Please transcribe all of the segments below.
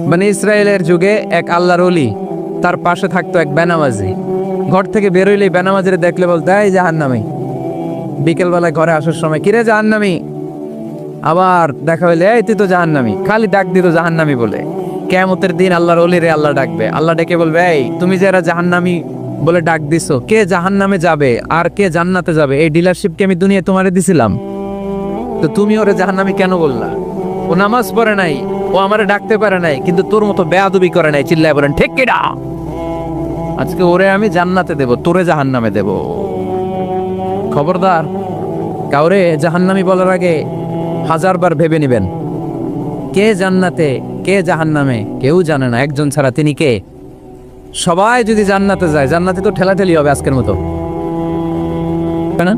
মানে ইসরায়েলের যুগে এক আল্লাহর ওলি, তার পাশে থাকতো এক বেনামাজি। ঘর থেকে বেরোইলে বেনামাজিরে দেখলে বলতো, এই জাহান্নামী। বিকেলবেলায় ঘরে আসার সময়, কিরে জাহান্নামী? আবার দেখা হইলে, এই তুই তো জাহান্নামী। খালি ডাক দিত জাহান্নামী বলে। কিয়ামতের দিন আল্লাহর ওলিরে আল্লাহ ডাকবে। আল্লাহ ডেকে বলবে, এই তুমি যে এরা জাহান্নামী বলে ডাক দিছো, কে জাহান্নামে যাবে আর কে জান্নাতে যাবে, এই ডিলারশিপ কি আমি দুনিয়ায় তোমারে দিছিলাম? তো তুমি ওরে জাহান্নামী কেন বললা? ও নামাজ পড়ে নাই, ও আমারে ডাকতে পারে নাই, কিন্তু তোর মতো বেয়াদবি করে নাই। চিল্লায় বলেন ঠিক কিনা? আজকে ওরে আমি জান্নাতে দেব, তোরে জাহান্নামে দেব। খবরদার, কাউরে জাহান্নামী বলার আগে 1000 বার ভেবে নিবেন। কে জান্নাতে কে জাহান্নামে কেউ জানে না, একজন ছাড়া, তিনি কে? সবাই যদি জান্নাতে যায়, জান্নাতে তো ঠেলাঠেলি হবে আজকের মতো, তাই না?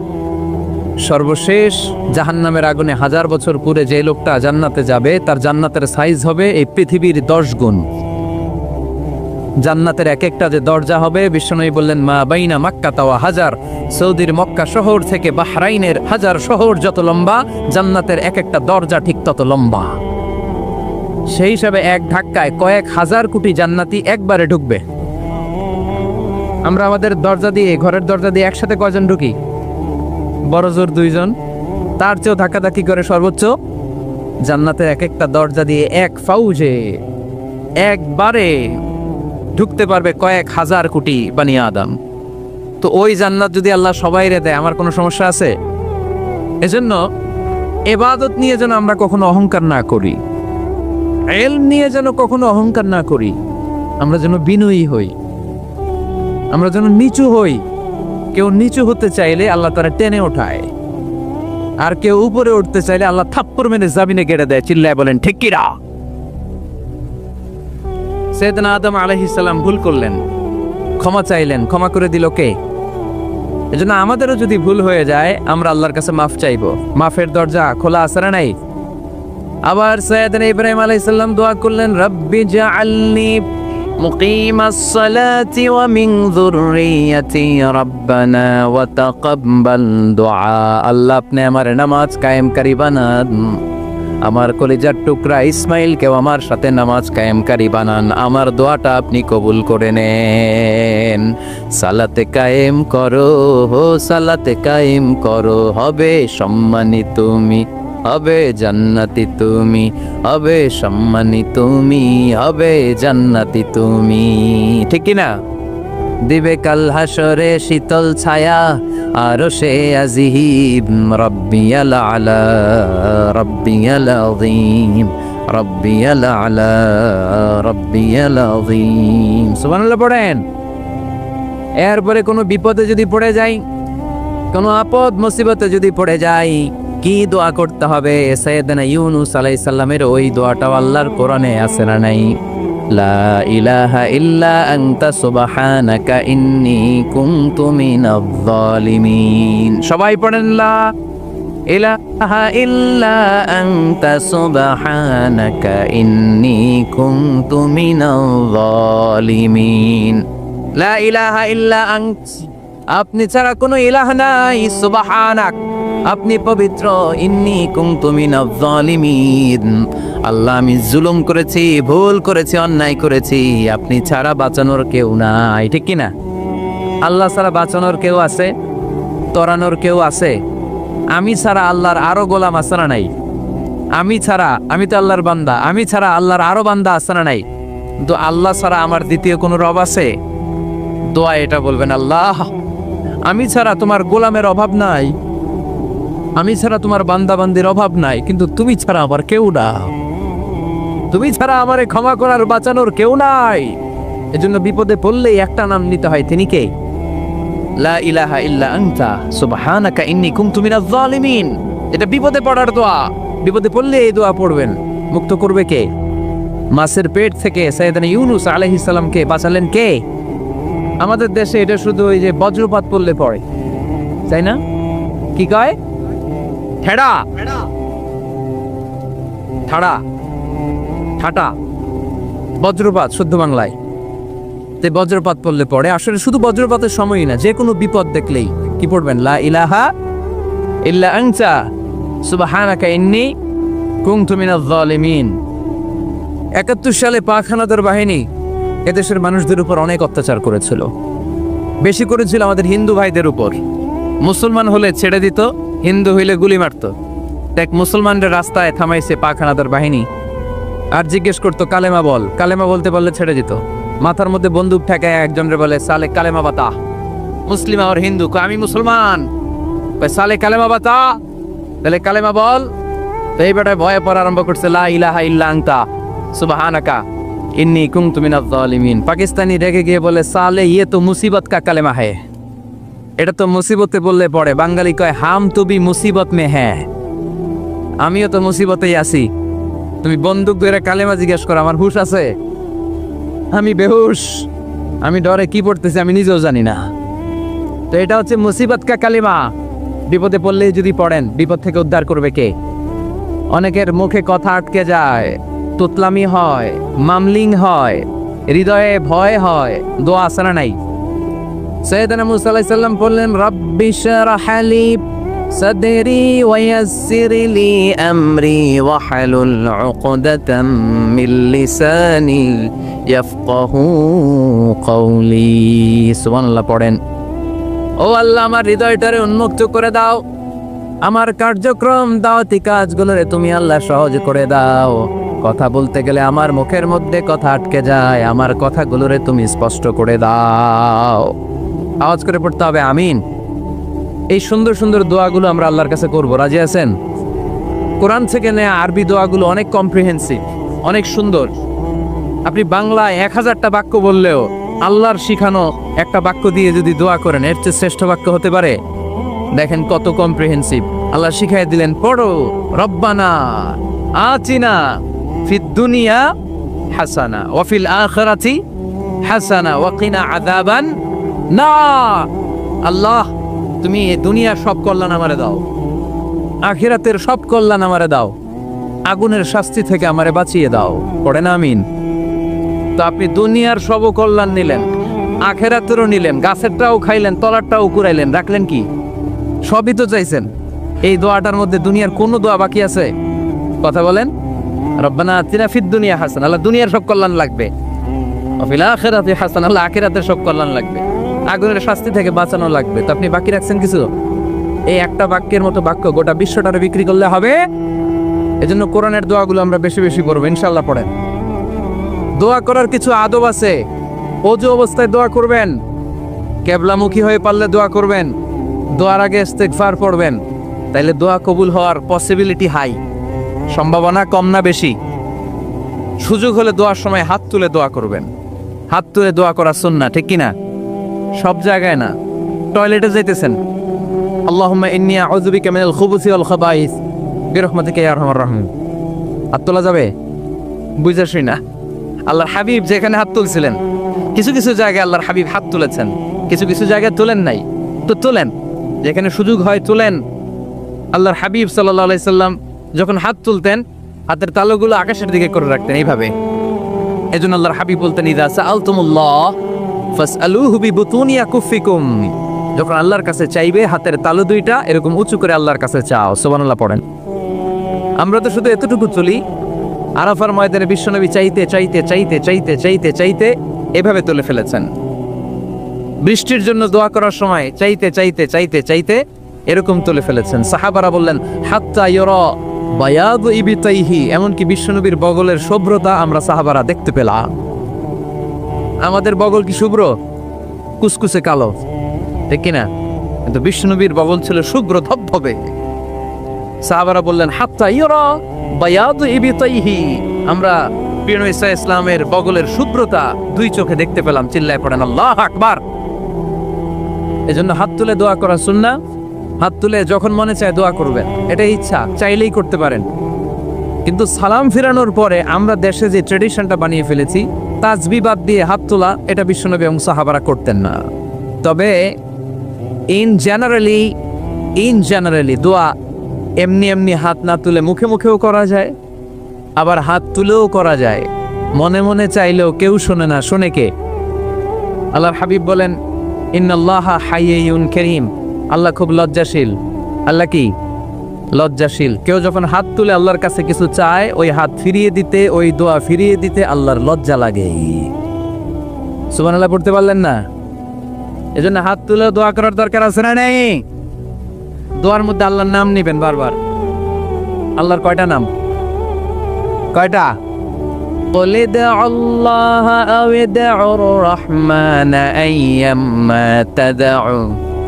সর্বশেষ জাহান্নামের আগুনে 1000 বছর পুরে যে লোকটা জান্নাতে যাবে, তার জান্নাতের সাইজ হবে এই পৃথিবীর 10 গুণ। জান্নাতের এক একটা যে দরজা হবে, বিশ্বনবী বললেন, মা বাইনা মাক্কা তাওয়া হাজার, সৌদির মক্কা শহর থেকে বাহরাইনের হাজার শহর যত লম্বা, জান্নাতের এক একটা দরজা ঠিক তত লম্বা। সেই হিসাবে এক ধাক্কায় কয়েক হাজার কোটি জান্নাতি একবারে ঢুকবে। আমরা আমাদের দরজা দিয়ে, ঘরের দরজা দিয়ে একসাথে কয়জন ঢুকি? বড় জোর 2 জন। তার চেয়েও ধাক্কাধাক্কি করে সর্বোচ্চ জান্নাতের এক একটা দরজা দিয়ে এক ফাউজে একবারে ঢুকতে পারবে কয়েক হাজার কোটি বানি আদম। তো ওই জান্নাত যদি আল্লাহ সবাইরে দেয়, আমার কোনো সমস্যা আছে? এজন্য ইবাদত নিয়ে যেন আমরা কখনো অহংকার না করি, ইলম নিয়ে যেন কখনো অহংকার না করি। আমরা যেন বিনয়ী হই, আমরা যেন নিচু হই। কেউ নিচু হতে চাইলে আল্লাহ তারা টেনে ওঠায়, আর কেউ উপরে উঠতে চাইলে আল্লাহ থাপ্পড় মেরে জামিনে গেড়ে দেয়। চিল্লায় বলেন ঠিক কিনা? সাইয়েদনা আদম আলাইহিস সালাম ভুল করলেন, ক্ষমা চাইলেন, ক্ষমা করে দিল কে? এজন্য আমাদেরও যদি ভুল হয়ে যায়, আমরা আল্লাহর কাছে মাফ চাইবো। মাফের দরজা খোলা আছে না নাই? আবার সাইয়েদনা ইব্রাহিম আলাইহিস সালাম দোয়া করলেন, রব্বি জাআলনি মুকিমাস সালাতি ওয়া মিন যুররিয়াতি রব্বানা ওয়া তাকাব্বাল দুআ। আল্লাহ আপনি আমার নামাজ কায়েমকারী বানান, আমার কলিজার টুকরা ইসমাইলকেও আমার সাথে নামাজ কায়েমকারী বানান, আমার দোয়াটা আপনি কবুল করে নেন। সালাতে কায়েম করো, সালাতে কায়েম করো, হবে সম্মানী তুমি, হবে জান্নাতি তুমি, হবে সম্মানী তুমি, হবে জান্নাতি তুমি। ঠিক কি না? দিবে কাল হাসরে শীতল ছায়া, আরশে আজিম, রব্বিয়াল আলা, রব্বিয়াল আযীম, রব্বিয়াল আলা, রব্বিয়াল আযীম। সুবহানাল্লাহ পড়েন। এরপরে কোনো বিপদে যদি পড়ে যাই, কোনো আপদ মুসিবতে যদি পড়ে যাই, কি দোয়া করতে হবে? সাইয়েদনা ইউনূস আলাইহিস সালামের ওই দোয়াটাও আল্লাহর কোরআনে আছে না নাই? লা ইলাহা ইল্লা আনতা সুবহানাকা ইন্নী কুনতু মিনাজ জালিমিন। সবাই পড়েন, লা ইলাহা ইল্লা আনতা সুবহানাকা ইন্নী কুনতু মিনাজ জালিমিন। লা ইলাহা ইল্লা আনত, আপনি ছাড়া কোনো ইলাহ নাই, সুবহানাক, আপনি পবিত্র, ইন্নী কুনতু মিনাজ জালিমিন, আল্লাহ আমি জুলুম করেছি, ভুল করেছি, অন্যায় করেছি, আপনি ছাড়া বাঁচানোর কেউ নাই। ঠিক কি না? আল্লাহ ছাড়া বাঁচানোর কেউ আছে? তরানোর কেউ আছে? আমি ছাড়া আল্লাহর আরো গোলাম আছে না নাই? আমি ছাড়া, আমি তো আল্লাহর বান্দা, আমি ছাড়া আল্লাহর আরো বান্দা আছে না নাই? তো আল্লাহ ছাড়া আমার দ্বিতীয় কোনো রব আছে? দোয়া এটা বলবেন, আল্লাহ আমি ছাড়া তোমার গোলামের অভাব নাই, আমি ছাড়া তোমার বান্দা বান্দির অভাব নাই, কিন্তু তুমি ছাড়া আমার কেউ না, তুমি ছাড়া আমারে ক্ষমা করার বাঁচানোর কেউ নাই। এজন্য বিপদে পড়লেই একটা নাম নিতে হয়, তিনি কে? লা ইলাহা ইল্লা আনতা সুবহানাকা ইন্নী কুনতু মিনাজ জালিমিন। এটা বিপদে পড়ার দোয়া। বিপদে পড়লে এই দোয়া পড়বেন। মুক্ত করবে কে? মাছের পেট থেকে সাইয়েদনা ইউনূস আলাইহিস সালামকে বাঁচালেন কে? আমাদের দেশে এটা শুধু ওই যে বজ্রপাত পড়লে পড়ে, তাই না? কি কয়? ঠেড়া, ঠাড়া, ঠাটা, বজ্রপাত শুদ্ধ বাংলায়। তে বজ্রপাত পড়লে পড়ে। আসলে শুধু বজ্রপাতের সময়ই না, যে কোনো বিপদ দেখলেই কি পড়বেন? লা ইলাহা ইল্লা আনতা সুবহানাকা ইন্নী কুনতু মিনাজ জালিমিন। 71 সালে পাক হানাদার বাহিনী এদেশের মানুষদের উপর অনেক অত্যাচার করেছিল, বেশি করেছিল আমাদের হিন্দু ভাইদের উপর। মুসলমান হলে ছেড়ে দিত, হিন্দু হইলে গুলি মারত। এক মুসলমানদের রাস্তায় থামাইছে পাক হানাদার বাহিনী, আর জিজ্ঞেস করতো কালেমা বল, কালেমা বলতে বললে ছেড়ে দিত। মাথার মধ্যে বন্দুক ঠেকায় একজনরে বলে সালে কালেমা বাতা, মুসলিম আর হিন্দু, আমি মুসলমান, সালে কালেমা বাতা, তাহলে কালেমা বল। তো এই বেটায় ভয়ে পড়া আরম্ভ করছে, লা ইলাহা ইল্লা আনতা সুবহানাকা ইন্নী কুনতু মিনাজ জালিমিন। পাকিস্তানি রেগে গিয়ে বলে সালে ইয়ে তো মুসিবত কা কালেমা হ্যায়, এটা তো মুসিবতে বললে পড়ে। বাঙালি কয় হাম তো বি মুসিবত মে হ্যাঁ, আমিও তো মুসিবতেই আছি। তুমি বন্দুক ধরে কালেমা জিজ্ঞেস করো, আমার হুশ আছে? আমি বেহুশ, আমি ডরে কি পড়তেছি আমি নিজেও জানি না। তো এটা হচ্ছে মুসিবত কা কালেমা। বিপদে পড়লেই যদি পড়েন, বিপদ থেকে উদ্ধার করবে কে? অনেকের মুখে কথা আটকে যায়, তুতলামি হয়, মামলিং হয়, হৃদয়ে ভয় হয়, দোয়া আসরা নাই। সৈয়দনা মুসা আলাইহিস সালাম বললেন রাব্বি শরহ লি সাদরি ওয়া ইয়াসসির লি আমরি ওয়াহলুল উকদাতাম মিন লিসানি ইয়াফকাহু কওলি। সুবহানাল্লাহ পড়েন। ও আল্লাহ, আমার হৃদয়টারে উন্মুক্ত করে দাও, আমার কার্যক্রম দাওয়াতি কাজগুলোরে তুমি আল্লাহ সহজ করে দাও। কথা বলতে গেলে আমার মুখের মধ্যে কথা আটকে যায়, আমার কথাগুলোরে তুমি স্পষ্ট করে দাও। আওয়াজ করে পড়তে হবে আমিন। এই সুন্দর সুন্দর দোয়াগুলো আমরা আল্লাহর কাছে করব, রাজি আছেন? কোরআন থেকে নেয়া আরবি দোয়াগুলো অনেক কম্প্রিহেন্সিভ, অনেক সুন্দর। আপনি বাংলায় 1000টা বাক্য বললেও আল্লাহর শিখানো একটা বাক্য দিয়ে যদি দোয়া করেন, এর চেয়ে শ্রেষ্ঠ বাক্য হতে পারে? দেখেন কত কম্প্রিহেন্সিভ। আল্লাহ শিখাই দিলেন, পড়ো রব্বানা আতিনা ফিদ দুনিয়া হাসানা ওয়া ফিল আখিরাতি হাসানা ওয়া কিনা আযাবান নার। আল্লাহ, তুমি এই দুনিয়ার সব কল্যাণ আমারে দাও, আখিরাতের সব কল্যাণ আমারে দাও, আগুনের শাস্তি থেকে আমারে বাঁচিয়ে দাও। পড়েন আমিন। তো আপনি দুনিয়ার সব কল্যাণ নিলেন, আখিরাতেরও নিলেন, গাছেরটাও খাইলেন, তলারটাও কুড়াইলেন, রাখলেন কি? সবই তো চাইছেন। এই দোয়াটার মধ্যে দুনিয়ার কোনো দোয়া বাকি আছে? কথা বলেন। রব্বানা আতিনা ফিদ দুনিয়া হাসানা, আল্লাহ দুনিয়ার সব কল্যাণ লাগবে। ওয়া ফিল আখিরাতি হাসানা, আল্লাহ আখিরাতের সব কল্যাণ লাগবে, আগুনের শাস্তি থেকে বাঁচানো লাগবে। তো আপনি বাকি রাখছেন কিছু? এই একটা বাক্যের মতো বাক্য গোটা বিশ্বটারে বিক্রি করলে হবে। এজন্য কোরআনের দোয়াগুলো আমরা বেশি বেশি করবো, ইনশাআল্লাহ। পড়েন। দোয়া করার কিছু আদব আছে। ওযু অবস্থায় দোয়া করবেন, কিবলামুখী হয়ে পারলে দোয়া করবেন, দোয়ার আগে ইস্তেগফার পড়বেন, তাইলে দোয়া কবুল হওয়ার পসিবিলিটি হাই, সম্ভাবনা কম না বেশি? সুযোগ হলে দোয়ার সময় হাত তুলে দোয়া করবেন। হাত তুলে দোয়া করা সুন্নাহ, ঠিক কিনা? সব জায়গায় না। টয়লেটে যাইতেছেন, আল্লাহুম্মা ইন্নী আউযু বিকা মিনাল খুবুসি ওয়াল খাবাইস বিরহমাতিকা ইয়া আরহামার রাহিম। হাত তোলা যাবে? বুঝাসই না। আল্লাহর হাবিব যেখানে হাত তুলছিলেন, কিছু কিছু জায়গায় আল্লাহর হাবিব হাত তুলেছেন, কিছু কিছু জায়গায় তুলেন নাই। তো তুলেন, যেখানে সুযোগ হয় তুলেন। আল্লাহর হাবিব সাল্লাল্লাহু আলাইহি সাল্লাম যখন হাত তুলতেন, হাতের তালুগুলো আকাশের দিকে করে রাখতেন এইভাবে। এজন্য আল্লাহর হাবিব বলতেন, ইযা সাআলতুমুল্লাহ ফাসআলুহু বিবুতুনি আকুফিকুম। যখন আল্লাহর কাছে চাইবে, হাতের তালু দুইটা এরকম উঁচু করে আল্লাহর কাছে চাও। সুবহানাল্লাহ পড়েন। আমরা তো শুধু এতটুকু চলি। আরাফার ময়দানে বিশ্বনবী চাইতে চাইতে চাইতে চাইতে চাইতে চাইতে এভাবে তুলে ফেলেছেন। বৃষ্টির জন্য দোয়া করার সময় চাইতে চাইতে চাইতে চাইতে এরকম তুলে ফেলেছেন। সাহাবারা বললেন হাত্তা ইউরা বায়াদু ইবতাইহি, এমনকি বিশ্বনবীর বগলের শুভ্রতা আমরা সাহাবারা দেখতে পেলাম। আমাদের বগল কি শুভ্র? কুসকুসে কালো, ঠিক কিনা? কিন্তু বিশ্বনবীর বগল ছিল শুভ্র ধবধবে। সাহাবারা বললেন হাত্তা ইউরা বায়াদু ইবতাইহি, আমরা প্রিয় নবী সাল্লাল্লাহু আলাইহি ওয়াসাল্লামের বগলের শুভ্রতা দুই চোখে দেখতে পেলাম। চিল্লায় পড়েন আল্লাহু আকবার। এজন্য হাত তুলে দোয়া করা সুন্নাহ। হাত তুলে যখন মনে চায় দোয়া করবেন, এটা ইচ্ছা, চাইলেই করতে পারেন। কিন্তু সালাম ফিরানোর পরে আমরা দেশে যে ট্রেডিশনটা বানিয়ে ফেলেছি, তাসবিহ বাদ দিয়ে হাত তোলা, এটা বিশ্বনবী এবং সাহাবারা করতেন না। তবে ইন জেনারেলি দোয়া এমনি এমনি হাত না তুলে মুখে মুখেও করা যায়, আবার হাত তুলেও করা যায়। মনে মনে চাইলেও কেউ শোনে না, শোনে কে? আল্লাহর হাবিব বলেন ইন্নাল্লাহা হাইয়ুন কারীম, আল্লাহ খুব লজ্জাশীল। আল্লাহ কি? লজ্জাশীল। কেউ যখন হাত তুলে আল্লাহর কাছে কিছু চায়, ওই হাত ফিরিয়ে দিতে, ওই দোয়া ফিরিয়ে দিতে আল্লাহর লজ্জা লাগে। সুবহানাল্লাহ পড়তে পারলেন না? এজন্য হাত তুলে দোয়া করার দরকার আছে না নেই? দোয়ার মধ্যে আল্লাহর নাম নিবেন বারবার। আল্লাহর কয়টা নাম? কয়টা? قل ادعوا الله أو ادعوا الرحمن أيما تدعوا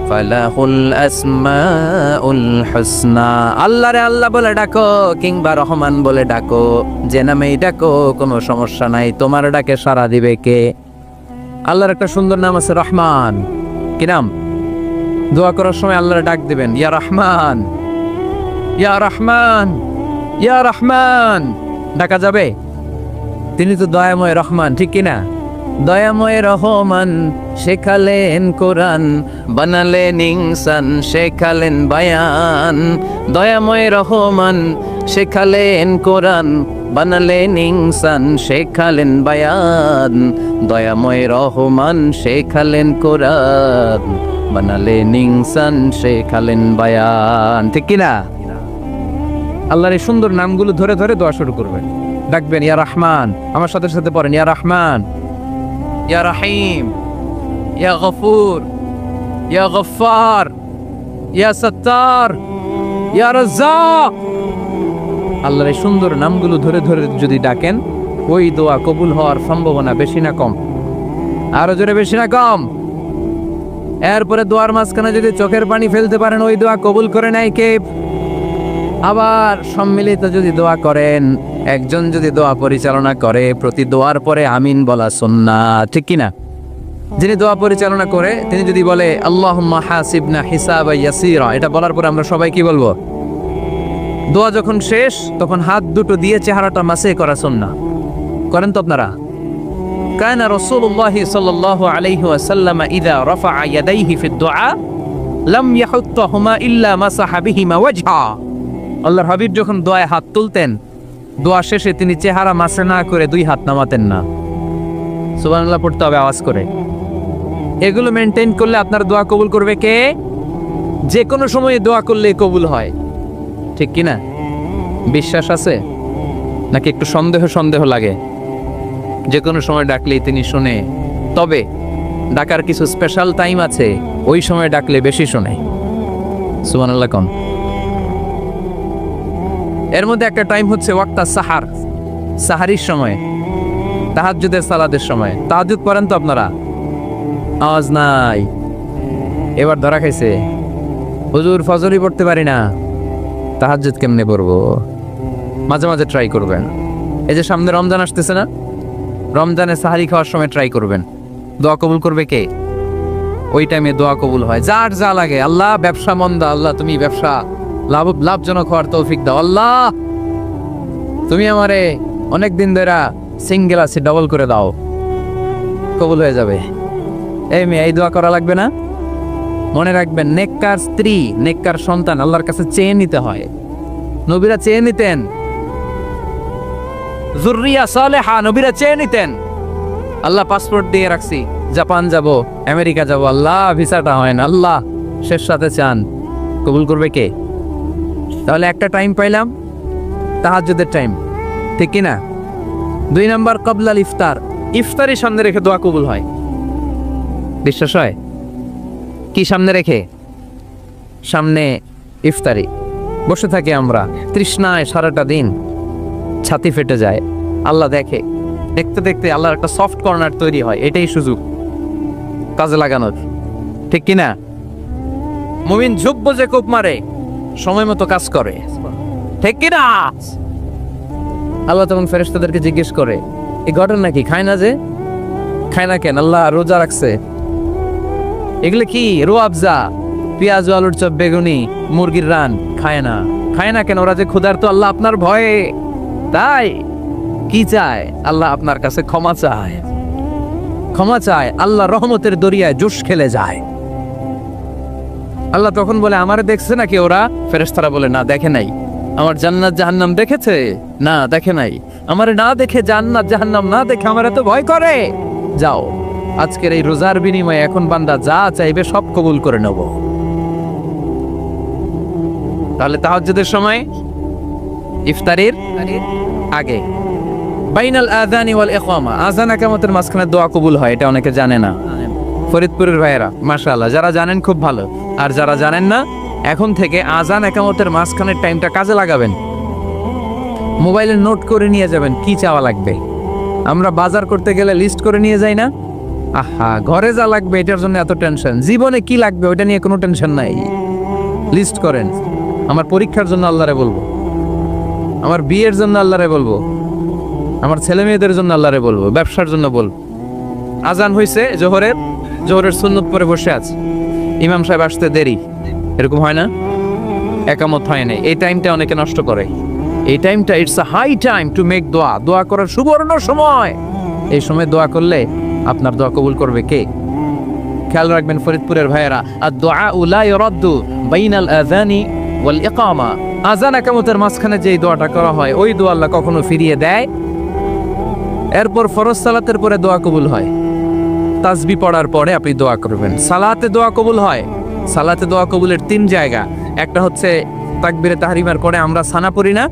فله الأسماء الحسنى। আল্লাহ রে আল্লাহ বলে ডাকো কিংবা রহমান বলে ডাকো, যে নামেই ডাকো কোনো সমস্যা নাই, তোমার ডাকে সাড়া দিবে কে? আল্লাহর একটা সুন্দর নাম আছে রহমান। কি নাম? দোয়া করার সময় আল্লাহর ডাক দিবেন, ইয়া রহমান, ইয়া রহমান, ইয়া রহমান। ডাকা যাবে? তিনি তো দয়াময় রহমান, ঠিক কিনা? দয়াময় রহমান শেখালেন কোরআন, বানালেন ইনসান, শেখালেন বায়ান। দয়াময় রহমান শেখালেন কোরআন, বানালেন ইনসান, শেখালেন বায়ান। দয়াময় রহমান শেখালেন কোরআন, বানালেন ইনসান, শেখালেন বায়ান। ঠিক কিনা? আল্লাহর এই সুন্দর নামগুলো ধরে ধরে দোয়া শুরু করবেন, ডাকবেন ইয়া রহমান। আমার সাথে সাথে পড়েন, ইয়া রহমান, ইয়া রহিম, ইয়া গফুর, ইয়া গফফার, ইয়া সত্তার, ইয়া রাজ্জাক। আল্লাহর এই সুন্দর নামগুলো ধরে ধরে যদি ডাকেন, ওই দোয়া কবুল হওয়ার সম্ভাবনা বেশি না কম? আরো জোরে, বেশি না কম? এরপরে দোয়ার মাঝখানে যদি চোখের পানি ফেলতে পারেন, ওই দোয়া কবুল করে নেয় কে? আবার সম্মিলিত যদি দোয়া করেন, একজন যদি দোয়া পরিচালনা করে, প্রতি দোয়ার পরে আমিন বলা সুন্নাহ, ঠিক কিনা? যিনি দোয়া পরিচালনা করে তিনি যদি বলে আল্লাহুম্মা হাসিবনা হিসাবান ইয়াসীরা, এটা বলার পরে আমরা সবাই কি বলবো? দোয়া যখন শেষ তখন হাত দুটো দিয়ে চেহারাটা মাসে করা সুন্নাহ। করেন তো আপনারা? কানা রাসূলুল্লাহি সাল্লাল্লাহু আলাইহি ওয়াসাল্লাম ইযা রাফা'a ইয়াদাইহি ফিদ দুআ লাম ইয়াহুত্তাহুমা ইল্লা মাসাহা বিহিমা ওয়াজহা। আল্লাহর হাবিব যখন দোয়ায় হাত তুলতেন, দোয়া শেষে তিনি চেহারা মাসে না করে দুই হাত নামাতেন না। সুবহানাল্লাহ পড়তে হবে আওয়াজ করে। এগুলো মেনটেন করলে আপনার দোয়া কবুল করবে কে? যে কোনো সময়ে দোয়া করলে কবুল হয়, ঠিক কিনা? বিশ্বাস আছে নাকি একটু সন্দেহ সন্দেহ লাগে? যে কোনো সময় ডাকলেই তিনি শুনে, তবে ডাকার কিছু স্পেশাল টাইম আছে, ওই সময় ডাকলে বেশি শুনে। সুবহানাল্লাহ কোন? এর মধ্যে একটা টাইম হচ্ছে ওয়াক্তা সাহার, সাহারির সময়, তাহাজ্জুদের সালাতের সময়। তাহাজ্জুদ পড়েন তো আপনারা? আওয়াজ নাই, এবার ধরা খাইছে। হুজুর ফজরই পড়তে পারি না, তাহাজ্জুদ কেমনে পড়বো? মাঝে মাঝে ট্রাই করবেন। এই যে সামনে রমজান আসতেছে না, রমজানে সাহারি খাওয়ার সময় ট্রাই করবেন। দোয়া কবুল করবে কে? ওই টাইমে দোয়া কবুল হয়। যার যা লাগে, আল্লাহ ব্যবসা মন্দা, আল্লাহ তুমি ব্যবসা লাভজনক হওয়ার তৌফিক দাও, আল্লাহ তুমি আমারে অনেকদিন ধরে সিঙ্গেল আছি, ডবল করে দাও, কবুল হয়ে যাবে। এই মেয়ে, এই দোয়া করা লাগবে না? মনে রাখবেন, নেককার স্ত্রী, নেককার সন্তান আল্লাহর কাছে চেয়ে নিতে হয়। নবীরা চেয়ে নিতেন, যুররিয়া সালেহা নবীরা চেয়ে নিতেন। আল্লাহ পাসপোর্ট দিয়ে রাখছি, জাপান যাব, আমেরিকা যাব, আল্লাহ ভিসাটা হয় না, আল্লাহ শেষ সাথে চান, কবুল করবে কে? তাহলে একটা টাইম পাইলাম, তাহাজ্জুদের টাইম, ঠিক কিনা? 2 নাম্বার কবলাল ইফতার, ইফতারি সামনে রেখে দোয়া কবুল হয়। বিশ্বাস হয়? কি সামনে রেখে? সামনে ইফতারি। বসে থাকি আমরা তৃষ্ণায় সারাটা দিন, ছাতি ফেটে যায়, আল্লাহ দেখে। দেখতে দেখতে আল্লাহর একটা সফট কর্নার তৈরি হয়। এটাই সুযোগ কাজে লাগানোর, ঠিক কিনা? মুমিন ঝুব্ব যে কোপ মারে, সময় মতো কাজ করে, ঠিক কিনা? আল্লাহ তখন ফেরেশতাদেরকে জিজ্ঞেস করে, এই ঘটনা কি? খায় না যে? খায় না কেন? আল্লাহ রোজা রাখছে। এগুলো কি? রো আফজা, পেঁয়াজ, আলুর চপ, বেগুনি, মুরগির রান, খায় না। খায় না কেন? ওরা যে ক্ষুধার্ত, আল্লাহ আপনার ভয়ে। তাই কি চায়? আল্লাহ আপনার কাছে ক্ষমা চায়, ক্ষমা চায়। আল্লাহ রহমতের দরিয়ায় জোশ খেলে যায়। আল্লাহ তখন বলে, আমারে দেখছে নাকি ওরা? ফেরেশতারা বলে, না দেখে নাই। আমার জান্নাত জাহান্নাম দেখেছে? না দেখে নাই। আমারে না দেখে, জান্নাত জাহান্নাম না দেখে আমার এত ভয় করে? যাও, আজকের এই রোজার বিনিময়ে এখন বান্দা যা চাইবে সব কবুল করে নেব। তাহলে তাহাজ্জুদের সময় ইফতারির আগে বাইনাল আযানি ওয়াল ইকামা, আযান ইকামতের মাঝখানে দোয়া কবুল হয়, এটা অনেকে জানে না। ফরিদপুরের ভাইয়েরা মাশাআল্লাহ, যারা জানেন খুব ভালো, আর যারা জানেন না এখন থেকে আযান ইকামতের মাঝখানের টাইমটা কাজে লাগাবেন। মোবাইলে নোট করে নিয়ে যাবেন কি চাওয়া লাগবে। আমরা বাজার করতে গেলে লিস্ট করে নিয়ে যাই না? আহা, ঘরে যা লাগবে এটার জন্য এত টেনশন, জীবনে কি লাগবে ওটা নিয়ে কোনো টেনশন নাই। লিস্ট করেন। আমার পরীক্ষার জন্য আল্লাহরে বলবো, আমার বিয়ের জন্য আল্লাহরে বলবো, আমার ছেলে মেয়েদের জন্য আল্লাহরে বলবো, ব্যবসার জন্য বলবো। আজান হয়েছে জোহরের সুন্নত পরে বসে আছে, ইমাম সাহেব আসতে দেরি, এরকম হয় না? একামত হয় না, এই টাইমটা অনেকে নষ্ট করে। এই টাইমটা it's a high time to make দোয়া, দোয়া করার সুবর্ণ সময়। এই সময় দোয়া করলে আপনার দোয়া কবুল করবে কে? খেয়াল রাখবেন ফরিদপুরের ভাইয়েরা, আর দোয়া লা ইউরাদ্দু বাইনাল আযানি ওয়াল ইকামা, আযান ইকামতের মাঝখানে যেই দোয়াটা করা হয় ওই দোয়া আল্লাহ কখনো ফিরিয়ে দেয়। এরপর ফরজ সালাতের পরে দোয়া কবুল হয়, তাসবিহ পড়ার পরে আপনি দোয়া করবেন। সালাতে দোয়া কবুল হয়, সালাতে দোয়া কবুলের 3 জায়গা। একটা হচ্ছে তাকবীরে তাহরিমার পরে আমরা সানা পড়ি না,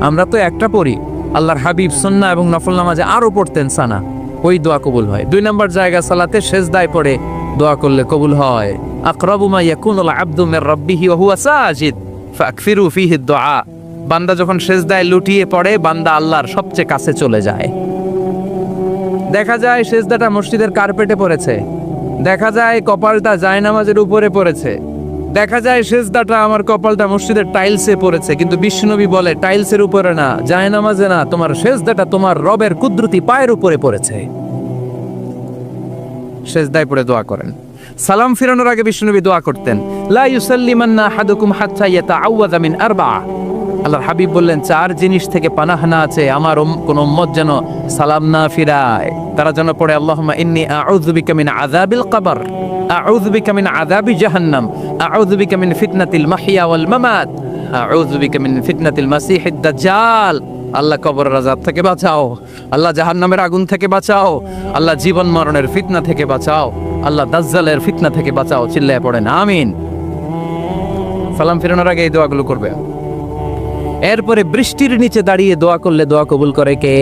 আমরা তো একটা পড়ি, আল্লাহর হাবিব সুন্নাহ এবং নফল নামাজে আরো পড়তেন সানা, ওই দোয়া কবুল হয়। 2 নম্বর জায়গা সালাতে সেজদায় পড়ে দোয়া করলে কবুল হয়। আকরাবু মা ইয়াকুনুল আবদু মির রাব্বিহি ওয়া হুয়া সাজিদ ফাকফিরু ফীহি দুআ, বান্দা যখন সেজদায় লুটিয়ে পড়ে বান্দা আল্লাহর সবচেয়ে কাছে চলে যায়। দেখা যায় সেজদাটা মসজিদের কার্পেটে পড়েছে, দেখা যায় কপালটা জায়নামাজের উপরে পড়েছে, দেখা যায় সেজদাটা আমার কপালটা মসজিদের টাইলসে পড়েছে, কিন্তু বিশ্বনবী বলে টাইলসের উপরে না, জায়নামাজে না, তোমার সেজদাটা তোমার রবের কুদরতি পায়ের উপরে পড়েছে। সেজদায় পড়ে দোয়া করেন। সালাম ফিরানোর আগে বিশ্বনবী দোয়া করতেন, লা ইউসাল্লিমান্না আহাদুকুম হাত্তা ইয়াতাআওয়াযা মিন আরবা'a, আল্লাহর হাবিব বললেন 4 জিনিস থেকে পানাহ না আছে আমার কোন উম্মত যেন সালাম না ফিরায়। তারা যেন পড়ে আল্লাহুম্মা ইন্নী আউযু বিকা মিন আযাবিল কবর, আউযু বিকা মিন আযাবি জাহান্নাম, আউযু বিকা মিন ফিতনাতিল মাহইয়া ওয়াল মামাত, আউযু বিকা মিন ফিতনাতিল মাসিহিদ দাজ্জাল। আল্লাহ কবরের আযাব থেকে বাঁচাও, আল্লাহ জাহান্নামের আগুন থেকে বাঁচাও, আল্লাহ জীবন মরণের ফিতনা থেকে বাঁচাও, আল্লাহ দাজ্জালের ফিতনা থেকে বাঁচাও। চিল্লায়ে পড়েন আমিন। সালাম ফিরানোর আগে এই দোয়াগুলো করবে। এরপরে বৃষ্টির নিচে দাঁড়িয়ে দোয়া করলে দোয়া কবুল করে কে?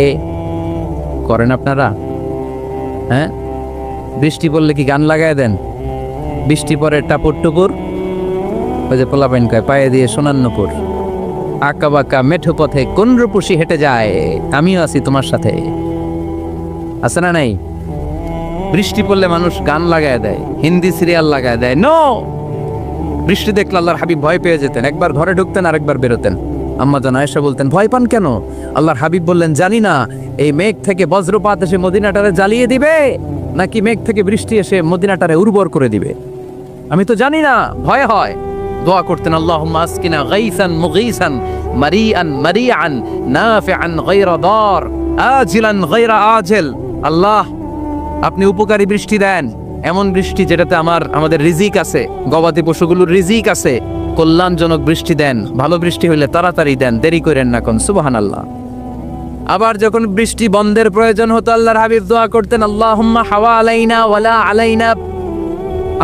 করেন আপনারা? হ্যাঁ, বৃষ্টি পড়লে কি গান লাগায় দেন? বৃষ্টি পরে টাপুর টুপুর, ওই যে পোলাপাইন কয় পায়ে দিয়ে সোনার নুপুর, আঁকা বাঁকা মেঠো পথে কোন রূপসী হেঁটে যায়, আমিও আছি তোমার সাথে, আছে না নাই? বৃষ্টি পড়লে মানুষ গান লাগায় দেয়, হিন্দি সিরিয়াল লাগায় দেয়। নো, বৃষ্টি দেখলে আল্লাহর হাবিব ভয় পেয়ে যেতেন, একবার ঘরে ঢুকতেন আরেকবার বেরোতেন। আম্মা জান আয়েশা বলতেন, ভয় পান কেন? আল্লাহর হাবিব বললেন, জানি না এই মেঘ থেকে বজ্রপাত এসে মদিনাটারে জ্বালিয়ে দিবে নাকি মেঘ থেকে বৃষ্টি এসে মদিনাটারে উর্বর করে দিবে, আমি তো জানি না, ভয় হয়। দোয়া করতেন, আল্লাহুম্মা আসকিনা গাইসান মুগীসান মারিআন মারিআন নাফিআন গায়রা দার আজিলান গায়রা আজিল। আল্লাহ, আপনি উপকারী বৃষ্টি দেন, এমন বৃষ্টি যেটাতে আমাদের রিজিক আছে, গবাদি পশুগুলোর রিজিক আছে, কল্যাণজনক বৃষ্টি দেন, ভালো বৃষ্টি হইলে তাড়াতাড়ি দেন, দেরি করেন না কোন। সুবহানাল্লাহ। আবার যখন বৃষ্টি বন্ধের প্রয়োজন হতো আল্লাহর হাবিব দোয়া করতেন, আল্লাহুম্মা হাওয়া আলাইনা ওয়ালা আলাইনা,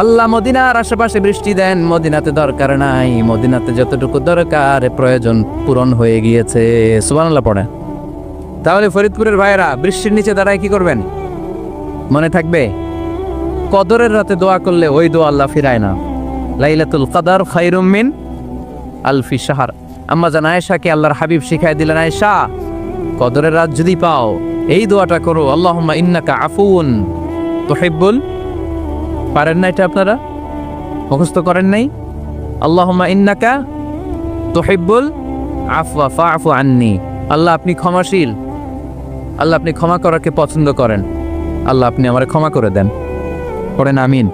আল্লাহ মদিনার আশেপাশে বৃষ্টি দেন, মদিনাতে দরকার নাই, মদিনাতে যতটুকু দরকার প্রয়োজন পূরণ হয়ে গিয়েছে। সুবহানাল্লাহ পড়ে। তাহলে ফরিদপুরের ভাইয়েরা বৃষ্টির নিচে দাঁড়ায় কি করবেন মনে থাকবে? কদরের রাতে দোয়া করলে ওই দোয়া আল্লাহ ফিরায় না। লাইলাতুল কদর খায়রুম মিন আলফি শাহর। আম্মা জান আয়েশাকে আল্লাহর হাবিব শিখাই দিলেন, আয়েশা কদরের রাত যদি পাও এই দোয়াটা করো, আল্লাহুম্মা ইন্নাকা আফুউন তুহিব্বুল, পারেন না এটা আপনারা? মুখস্থ করেন নাই? আল্লাহুম্মা ইন্নাকা তুহিব্বুল আফওয়া ফাআফু আন্নি, আল্লাহ আপনি ক্ষমাশীল, আল্লাহ আপনি ক্ষমা করাকে পছন্দ করেন, আল্লাহ আপনি আমারে ক্ষমা করে দেন। পড়েন আমিন।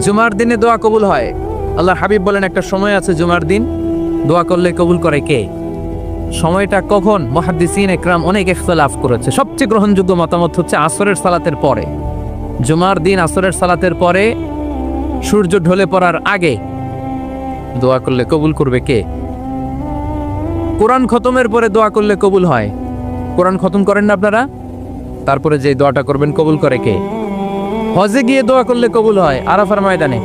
জুমার দিনে দোয়া কবুল হয়। আল্লাহর হাবিব বলেন একটা সময় আছে জুমার দিন দোয়া করলে কবুল করে কে? সময়টা কখন? মুহাদ্দিসিন ইকরাম অনেক ইখতিলাফ করেছে, সবচেয়ে গ্রহণযোগ্য মতামত হচ্ছে আসরের সালাতের পরে। জুমার দিন আসরের সালাতের পরে সূর্য ঢলে পড়ার আগে দোয়া করলে কবুল করবে কে? কোরআন খতমের পরে দোয়া করলে কবুল হয়। কোরআন খতম করেন না আপনারা? তারপরে যে দোয়াটা করবেন কবুল করে কে? হজে গিয়ে দোয়া করলে কবুল হয়, আরাফার ময়দানে।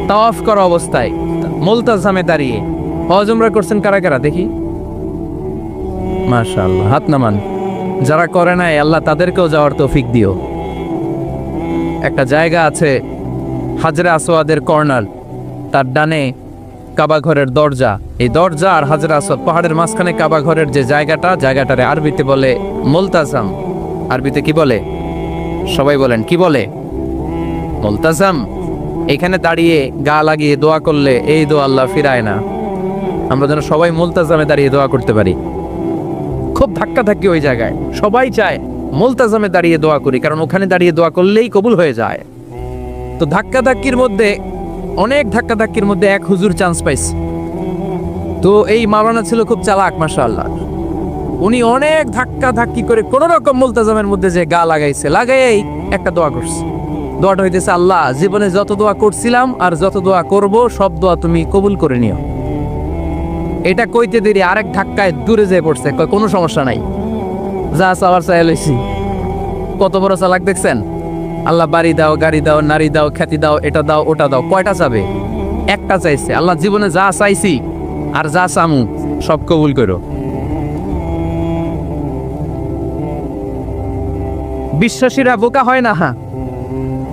তাওয়াফ করা অবস্থায় মুলতাজামে দাঁড়িয়ে হজ উমরা করছেন কারা কারা দেখি? মাশাআল্লাহ, হাত নামান। যারা করে নাই আল্লাহ তাদেরকেও যাওয়ার তৌফিক দিও। একটা জায়গা আছে হাজরে আসওয়াদের কর্নার, তার ডানে কাবা ঘরের দরজা, এই দরজা আর হাজরে আসওয়াদ পাহাড়ের মাঝখানে কাবা ঘরের যে জায়গাটারে আরবিতে বলে মুলতাজাম। আরবিতে কি বলে? সবাই বলেন, কি বলে? মুলতাজাম। এখানে দাঁড়িয়ে গা লাগিয়ে দোয়া করলে এই দোয়া আল্লাহ ফিরায় না। আমরা যেন সবাই মুলতাজামে দাঁড়িয়ে দোয়া করতে পারি। খুব ধাক্কা ধাক্কি ওই জায়গায়, সবাই চায় মুলতাজামে দাঁড়িয়ে দোয়া করি, কারণ ওখানে দাঁড়িয়ে দোয়া করলেই কবুল হয়ে যায়। তো ধাক্কা ধাক্কির মধ্যে, অনেক ধাক্কা ধাক্কির মধ্যে এক হুজুর চান্স পাইছে। তো এই মাওলানা ছিল খুব চালাক, মাশাআল্লাহ। উনি অনেক ধাক্কা ধাক্কি করে কোন রকম মুলতাজামের মধ্যে যে গা লাগাইছে, লাগাই একটা দোয়া করছে। দোয়াটা হইতেছে, আল্লাহ জীবনে যত দোয়া করছিলাম আর যত দোয়া করব সব দোয়া তুমি কবুল করে নিও। এটা কইতে দেরি আরেক ধাক্কায় দূরে যেয়ে পড়ছে, কয় কোনো সমস্যা নাই, যা চাওয়ার চাই লইছি। কত বড় চালাক দেখছেন? আল্লাহ বাড়ি দাও, গাড়ি দাও, নারী দাও, খ্যাতি দাও, এটা দাও, ওটা দাও, কয়টা চাবে? একটা চাইছে। আল্লাহ জীবনে যা চাইছি আর যা চামু সব কবুল করো। বিশ্বাসীরা বোকা হয় না, হ্যাঁ,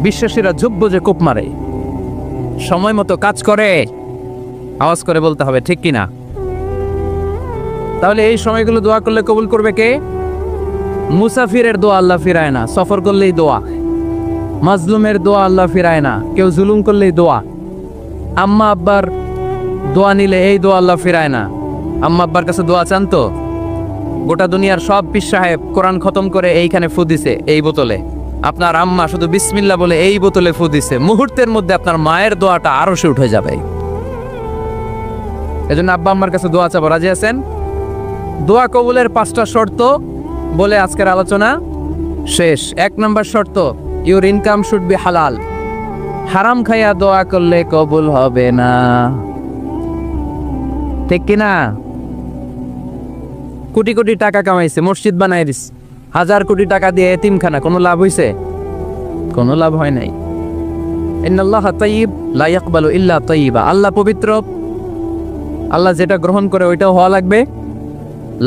বিশ্বাসীরা যোগ্য যে কোপ মারে, সময় মতো কাজ করে। আওয়াজ করে বলতে হবে, ঠিক কিনা? তাহলে এই সময়গুলো দোয়া করলে কবুল করবে কে? মুসাফিরের দোয়া আল্লাহ ফিরায় না, সফর করলেই দোয়া। মাজলুমের দোয়া আল্লাহ ফিরায় না, কেউ জুলুম করলেই দোয়া। আম্মা আব্বার দোয়া নিলে এই দোয়া আল্লাহ ফিরায় না। আম্মা আব্বার কাছে দোয়া চান তো? গোটা দুনিয়ার সব পীর সাহেব কোরআন খতম করে এইখানে ফু দিছে এই বোতলে, আপনার আম্মা শুধু বিসমিল্লাহ বলে এই বোতলে ফু দিছে, মুহূর্তের মধ্যে আপনার মায়ের দোয়াটা আরো সে উঠে যাবে। এজন্য আব্বা আম্মার কাছে দোয়া চাবো, রাজি আছেন? দোয়া কবুলের 5টা শর্ত বলে আজকের আলোচনা শেষ। 1 নম্বর শর্ত, ইউর ইনকাম শুড বি হালাল। হারাম খাইয়া দোয়া করলে কবুল হবে না, ঠিক কিনা? কোটি কোটি টাকা কামাইছে, মসজিদ বানাই দিস, 1000 কোটি টাকা দিয়ে এতিমখানা, কোনো লাভ হইছে? কোনো লাভ হয় নাই। ইন্নাল্লাহা তাইয়্যিব লা ইয়াকবালু ইল্লা তাইয়্যিবা। আল্লাহ পবিত্র, আল্লাহ যেটা গ্রহণ করে ওইটাও হওয়া লাগবে।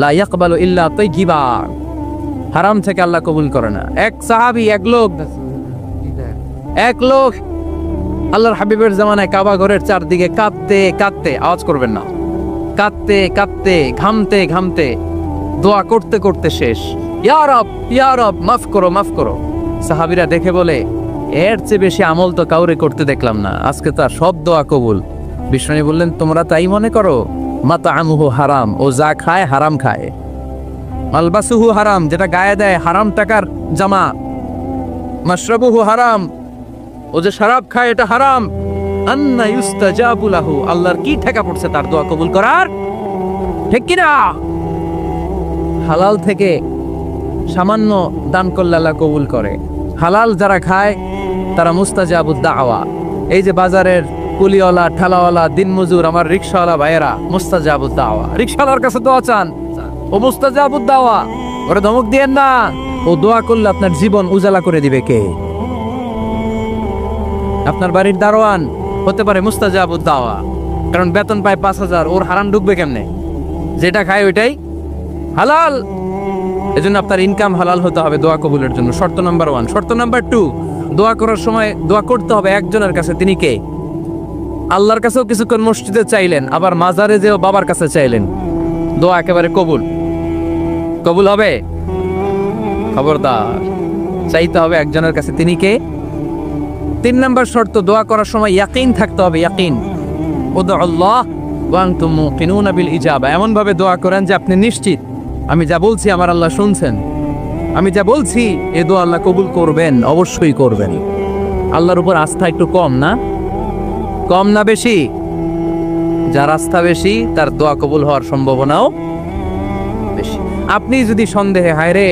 লা ইয়াকবালু ইল্লা তাইয়্যিবা, হারাম থেকে আল্লাহ কবুল করে না। এক সাহাবী, এক লোক আল্লাহর হাবিবের জামানায় কাবা ঘরের চারদিকে কাঁদতে কাঁদতে, আওয়াজ করবেন না, কাঁদতে কাঁদতে, ঘামতে ঘামতে, দোয়া করতে করতে শেষ। ইয়া রব, ইয়া রব, মাফ করো, মাফ করো। সাহাবীরা দেখে বলে, এর চেয়ে বেশি আমল তো কাউরে করতে দেখলাম না, আজকে তার সব দোয়া কবুল। বিষ্ণু বললেন, তোমরা তাই মনে করো? মাতাআমুহু হারাম, ও যা খায় হারাম খায়। মালবাসুহু হারাম, যেটা গায়ে দেয় হারাম টাকার জামা। মাশরাবুহু হারাম, ও যে শরাব খায় এটা হারাম। আন্না ইউস্তাজাবু লাহু, আল্লাহর কি ঠেকা পড়ছে তার দোয়া কবুল করার, ঠিক কি না? হালাল থেকে সামান্য দান করলে আল্লাহ কবুল করে। হালাল যারা খায় তারা মুস্তাজাবুদ দাওয়া। এই যে বাজারের কুলিওয়ালা, ঠেলাওয়ালা, দিনমজুর, আমার রিকশাওয়ালা ভাইয়েরা, মুস্তাজাবুদ দাওয়া। রিকশাওয়ালার কাছে দোয়া চান, ও মুস্তাজাবুদ দাওয়া, ওরে ধমক দিয়েন না। ও দোয়া করলে আপনার জীবন উজালা করে দিবে কে? আপনার বাড়ির দারোয়ান হতে পারে মুস্তাজাবুদ দাওয়া, কারণ বেতন পায় 5000, ওর হারাম ঢুকবে কেমনে? যেটা খায় ওইটাই হালাল। এজন্য আপনার ইনকাম হালাল হতে হবে দোয়া কবুলের জন্য। শর্ত নাম্বার 1। শর্ত নাম্বার 2, দোয়া করার সময় দোয়া করতে হবে একজনের কাছে। তিনি কে? আল্লাহর কাছেও কিছুক্ষণ মসজিদে চাইলেন, আবার মাজারে যেও বাবার কাছে চাইলেন, দোয়া একেবারে কবুল। কবুল হবে? খবরদার, চাইতে হবে একজনের কাছে। তিনি কে? 3 নম্বর শর্ত, দোয়া করার সময় ইয়াকিন থাকতে হবে। ইয়াকিন, উদউল্লাহ ওয়া আনতুম মুকিনুনা বিল ইজাবা। এমন ভাবে দোয়া করেন যে আপনি নিশ্চিত আমি যা বলছি আমার আল্লাহ শুনছেন, আমি যা বলছি এ দোয়া আল্লাহ কবুল করবেন, অবশ্যই করবেন। আল্লাহর উপর আস্থা একটু কম না? কম না বেশি? যার আস্থা বেশি তার দোয়া কবুল হওয়ার সম্ভাবনাও বেশি। আপনি যদি সন্দেহে, হায় রে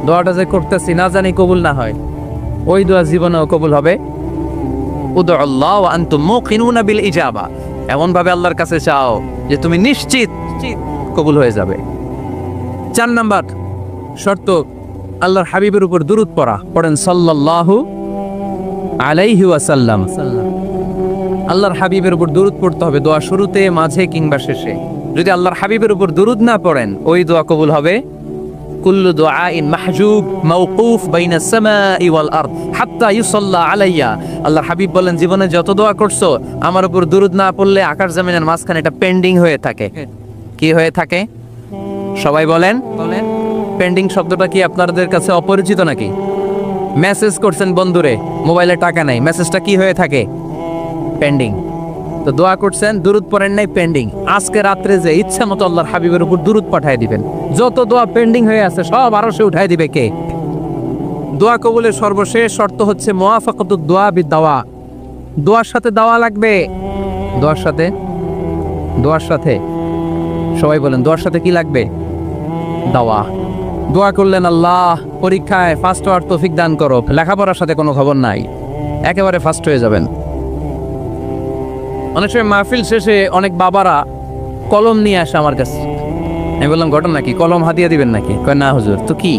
দোয়াটা যে করতেছি না জানি কবুল না হয়, ওই দোয়া জীবনেও কবুল হবে। উদউল্লাহ ওয়া আনতুম মুকিনুনা বিল ইজাবা, এমন ভাবে আল্লাহর কাছে চাও যে তুমি নিশ্চিত কবুল হয়ে যাবে। 4 নাম্বার শর্ত, আল্লাহর হাবিবের উপর দুরূদ পড়া। পড়েন সাল্লাল্লাহু আলাইহি ওয়াসাল্লাম। আল্লাহর হাবিবের উপর দুরূদ পড়তে হবে দোয়া শুরুতে, মাঝে কিংবা শেষে। যদি আল্লাহর হাবিবের উপর দুরূদ না পড়েন, ওই দোয়া কবুল হবে। কুল্লু দুআইন মাহজুব মাওকুফ বাইনাস সামাই ওয়াল আরদ হাত্তা ইউসাল্লা আলাইয়া। আল্লাহর হাবিব বলেন, জীবনে যত দোয়া করছো আমার উপর দুরূদ না পড়লে আকাশ জমিনের মাঝখানে এটা পেন্ডিং হয়ে থাকে। কি হয়ে থাকে? সবাই বলেন। পেন্ডিং শব্দটা কি আপনাদের কাছে অপরিচিত নাকি? মেসেজ করছেন বন্ধুরে, মোবাইলে টাকা নাই, মেসেজটা কি হয়ে থাকে? পেন্ডিং। তো দোয়া করছেন, দুরূদ পড়েন নাই, পেন্ডিং। আজকে রাত্রে যে ইচ্ছা মতো আল্লাহর হাবিবের উপর দুরূদ পাঠিয়ে দিবেন, যত দোয়া পেন্ডিং হয়ে আছে সব আরশে উঠায় দিবে কে? দোয়া কবুলের সর্বশেষ শর্ত হচ্ছে মুওয়াফাকাতুদ দোয়া বিদ-দাওয়া। দোয়ার সাথে দাওয়া লাগবে। দোয়ার সাথে সবাই বলেন, দোয়ার সাথে কি লাগবে? দাওয়া। দোয়া করলেন, আল্লাহ পরীক্ষায় ফার্স্ট হওয়ার তৌফিক দান করো। লেখাপড়ার সাথে কোনো খবর নাই, একেবারে ফার্স্ট হয়ে যাবেন। অনেক সময় মাহফিল শেষে অনেক বাবারা কলম নিয়ে আসে আমার কাছে। আমি বললাম, ঘটনা কি? কলম হাতিয়ে দিবেন নাকি? কয় না হুজুর। তো কি?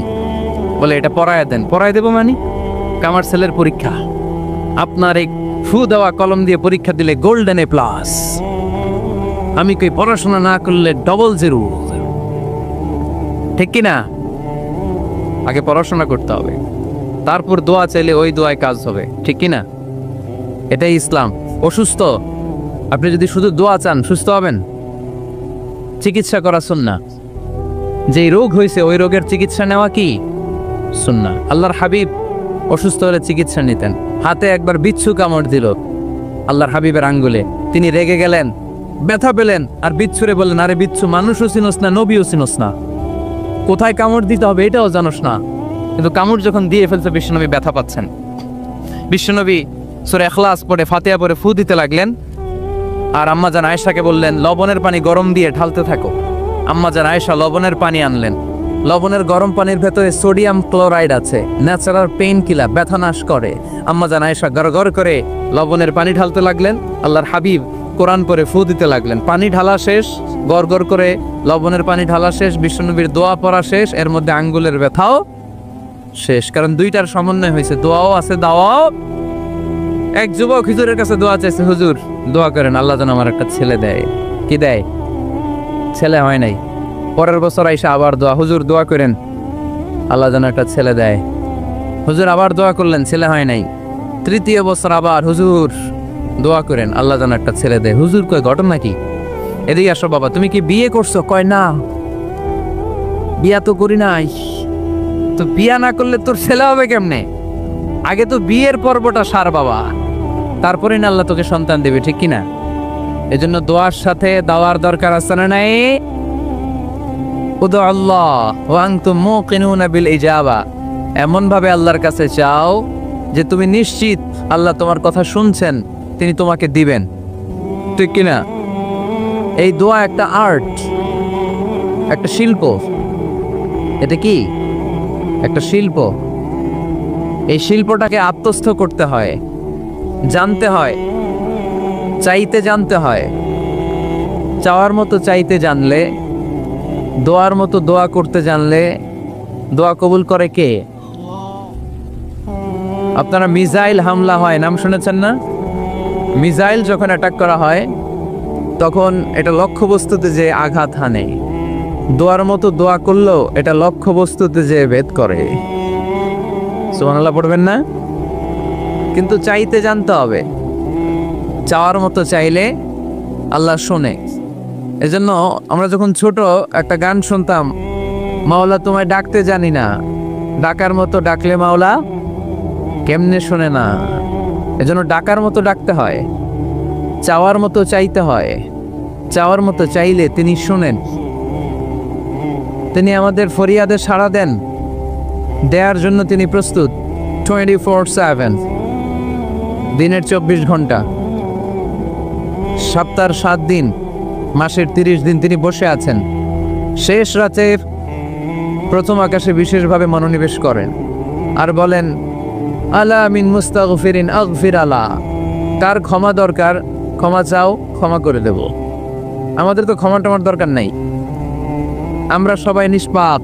বলে, এটা পড়ায় দেন। পড়ায় দেবো মানে? আমার ছেলের পরীক্ষা, আপনার এই ফু দেওয়া কলম দিয়ে পরীক্ষা দিলে গোল্ডেন A+। আমি কই, পড়াশোনা না করলে ডবল জিরো। ঠিক কিনা? আগে পড়াশোনা করতে হবে, তারপর দোয়া চাইলে ওই দোয়ায় কাজ হবে। ঠিক কিনা? এটাই ইসলাম। অসুস্থ, আপনি যদি শুধু দোয়া চান সুস্থ হবেন? চিকিৎসা করা সুন্নাহ। যেই রোগ হয়েছে ওই রোগের চিকিৎসা নেওয়া কি সুন্নাহ। আল্লাহর হাবিব অসুস্থ হলে চিকিৎসা নিতেন। হাতে একবার বিচ্ছু কামড় দিল আল্লাহর হাবিবের আঙ্গুলে, তিনি রেগে গেলেন, ব্যথা পেলেন, আর বিচ্ছুরে বললেন, আরে বিচ্ছু, মানুষও চিনোস না, নবীও চিনোস না, কোথায় কামড় দিতে হবে এটাও জানোস না। কিন্তু কামড় যখন দিয়ে ফেলছে, বিশ্বনবী ব্যথা পাচ্ছেন। বিশ্বনবী সূরা ইখলাস পড়ে, ফাতিহা পড়ে ফু দিতে লাগলেন। আর আম্মা জান আয়েশাকে বললেন, লবণের পানি গরম দিয়ে ঢালতে থাকো। আম্মা জান আয়েশা লবণের পানি আনলেন। লবণের গরম পানির ভেতরে সোডিয়াম ক্লোরাইড আছে, ন্যাচারাল পেইন কিলার, ব্যথা নাশ করে। আম্মা জান আয়েশা গড়গড় করে লবণের পানি ঢালতে লাগলেন। আল্লাহর হাবিব কোরআন পড়ে ফু দিতে লাগলেন। পানি ঢালা শেষ, গড়গড় করে লবণের পানি ঢালা শেষ, বিশ্বনবীর দোয়া পড়া শেষ, এর মধ্যে আঙ্গুলের ব্যথাও শেষ। কারণ দুইটার সমন্বয় হয়েছে, দোয়াও আছে, দাওয়াও। এক যুবক হুজুরের কাছে দোয়া চাইছে, হুজুর দোয়া করেন আল্লাহ যেন আমার একটা ছেলে দেয়। কি দেয়? ছেলে হয় নাই। পরের বছর আইসা আবার দোয়া, হুজুর দোয়া করেন আল্লাহ যেন একটা ছেলে দেয়। হুজুর আবার দোয়া করলেন, ছেলে হয় নাই। তৃতীয় বছর আবার, হুজুর দোয়া করেন আল্লাহ যেন একটা ছেলে দেয়। হুজুর কয়, ঘটনা কি? এদিকে আসো বাবা, তুমি কি বিয়ে করছো? কয় না, বিয়া তো করি নাই। তো বিয়া না করলে তোর ছেলে হবে কেমনে? আগে তো বিয়ের পর্বটা সার বাবা, তারপরে না আল্লাহ তোকে সন্তান দেবে। ঠিক কিনা? এজন্য দোয়ার সাথে দাওয়ার দরকার আছে না নাই? উদু আল্লাহ ওয়া আনতুম মুকিনুনা বিল ইজাবা। এমন ভাবে আল্লাহর কাছে চাও যে তুমি নিশ্চিত আল্লাহ তোমার কথা শুনছেন, তিনি তোমাকে দিবেন। ঠিক কিনা? এই দোয়া একটা আর্ট, একটা শিল্প। এটা কি? একটা শিল্প। এই শিল্পটাকে আত্মস্থ করতে হয়, জানতে হয়, চাইতে জানতে হয়। চাওয়ার মতো চাইতে জানলে, দোয়ার মতো দোয়া করতে জানলে দোয়া কবুল করে কে? আপনারা মিসাইল হামলা হয়, নাম শুনেছেন না? মিসাইল যখন অ্যাটাক করা হয় তখন এটা লক্ষ্যবস্তুতে যে আঘাত হানে। দোয়ার মতো দোয়া করলেও এটা লক্ষ্যবস্তুতে যে ভেদ করে। সুবহানাল্লাহ পড়বেন না? কিন্তু চাইতে জানতে হবে। চাওয়ার মতো চাইলে আল্লাহ শোনে। এজন্য আমরা যখন ছোট একটা গান শুনতাম, মাওলা তোমায় ডাকতে জানি না, ডাকার মতো ডাকলে মাওলা কেমনে শোনে না। এজন্য ডাকার মতো ডাকতে হয়, চাওয়ার মতো চাইতে হয়। চাওয়ার মতো চাইলে তিনি শোনেন, তিনি আমাদের ফরিয়াদে সাড়া দেন, দেওয়ার জন্য তিনি প্রস্তুত 24/7, দিনের 24 ঘন্টা, সপ্তাহের 7 দিন, মাসের 30 দিন তিনি বসে আছেন। শেষ রাতে প্রথম আকাশে বিশেষভাবে মনোনিবেশ করেন আর বলেন, আলা মিন মুস্তাগফিরিন আগফির আলা। কার ক্ষমা দরকার ক্ষমা চাও, ক্ষমা করে দেব। আমাদের তো ক্ষমা টমার দরকার নাই, আমরা সবাই নিষ্পাপ।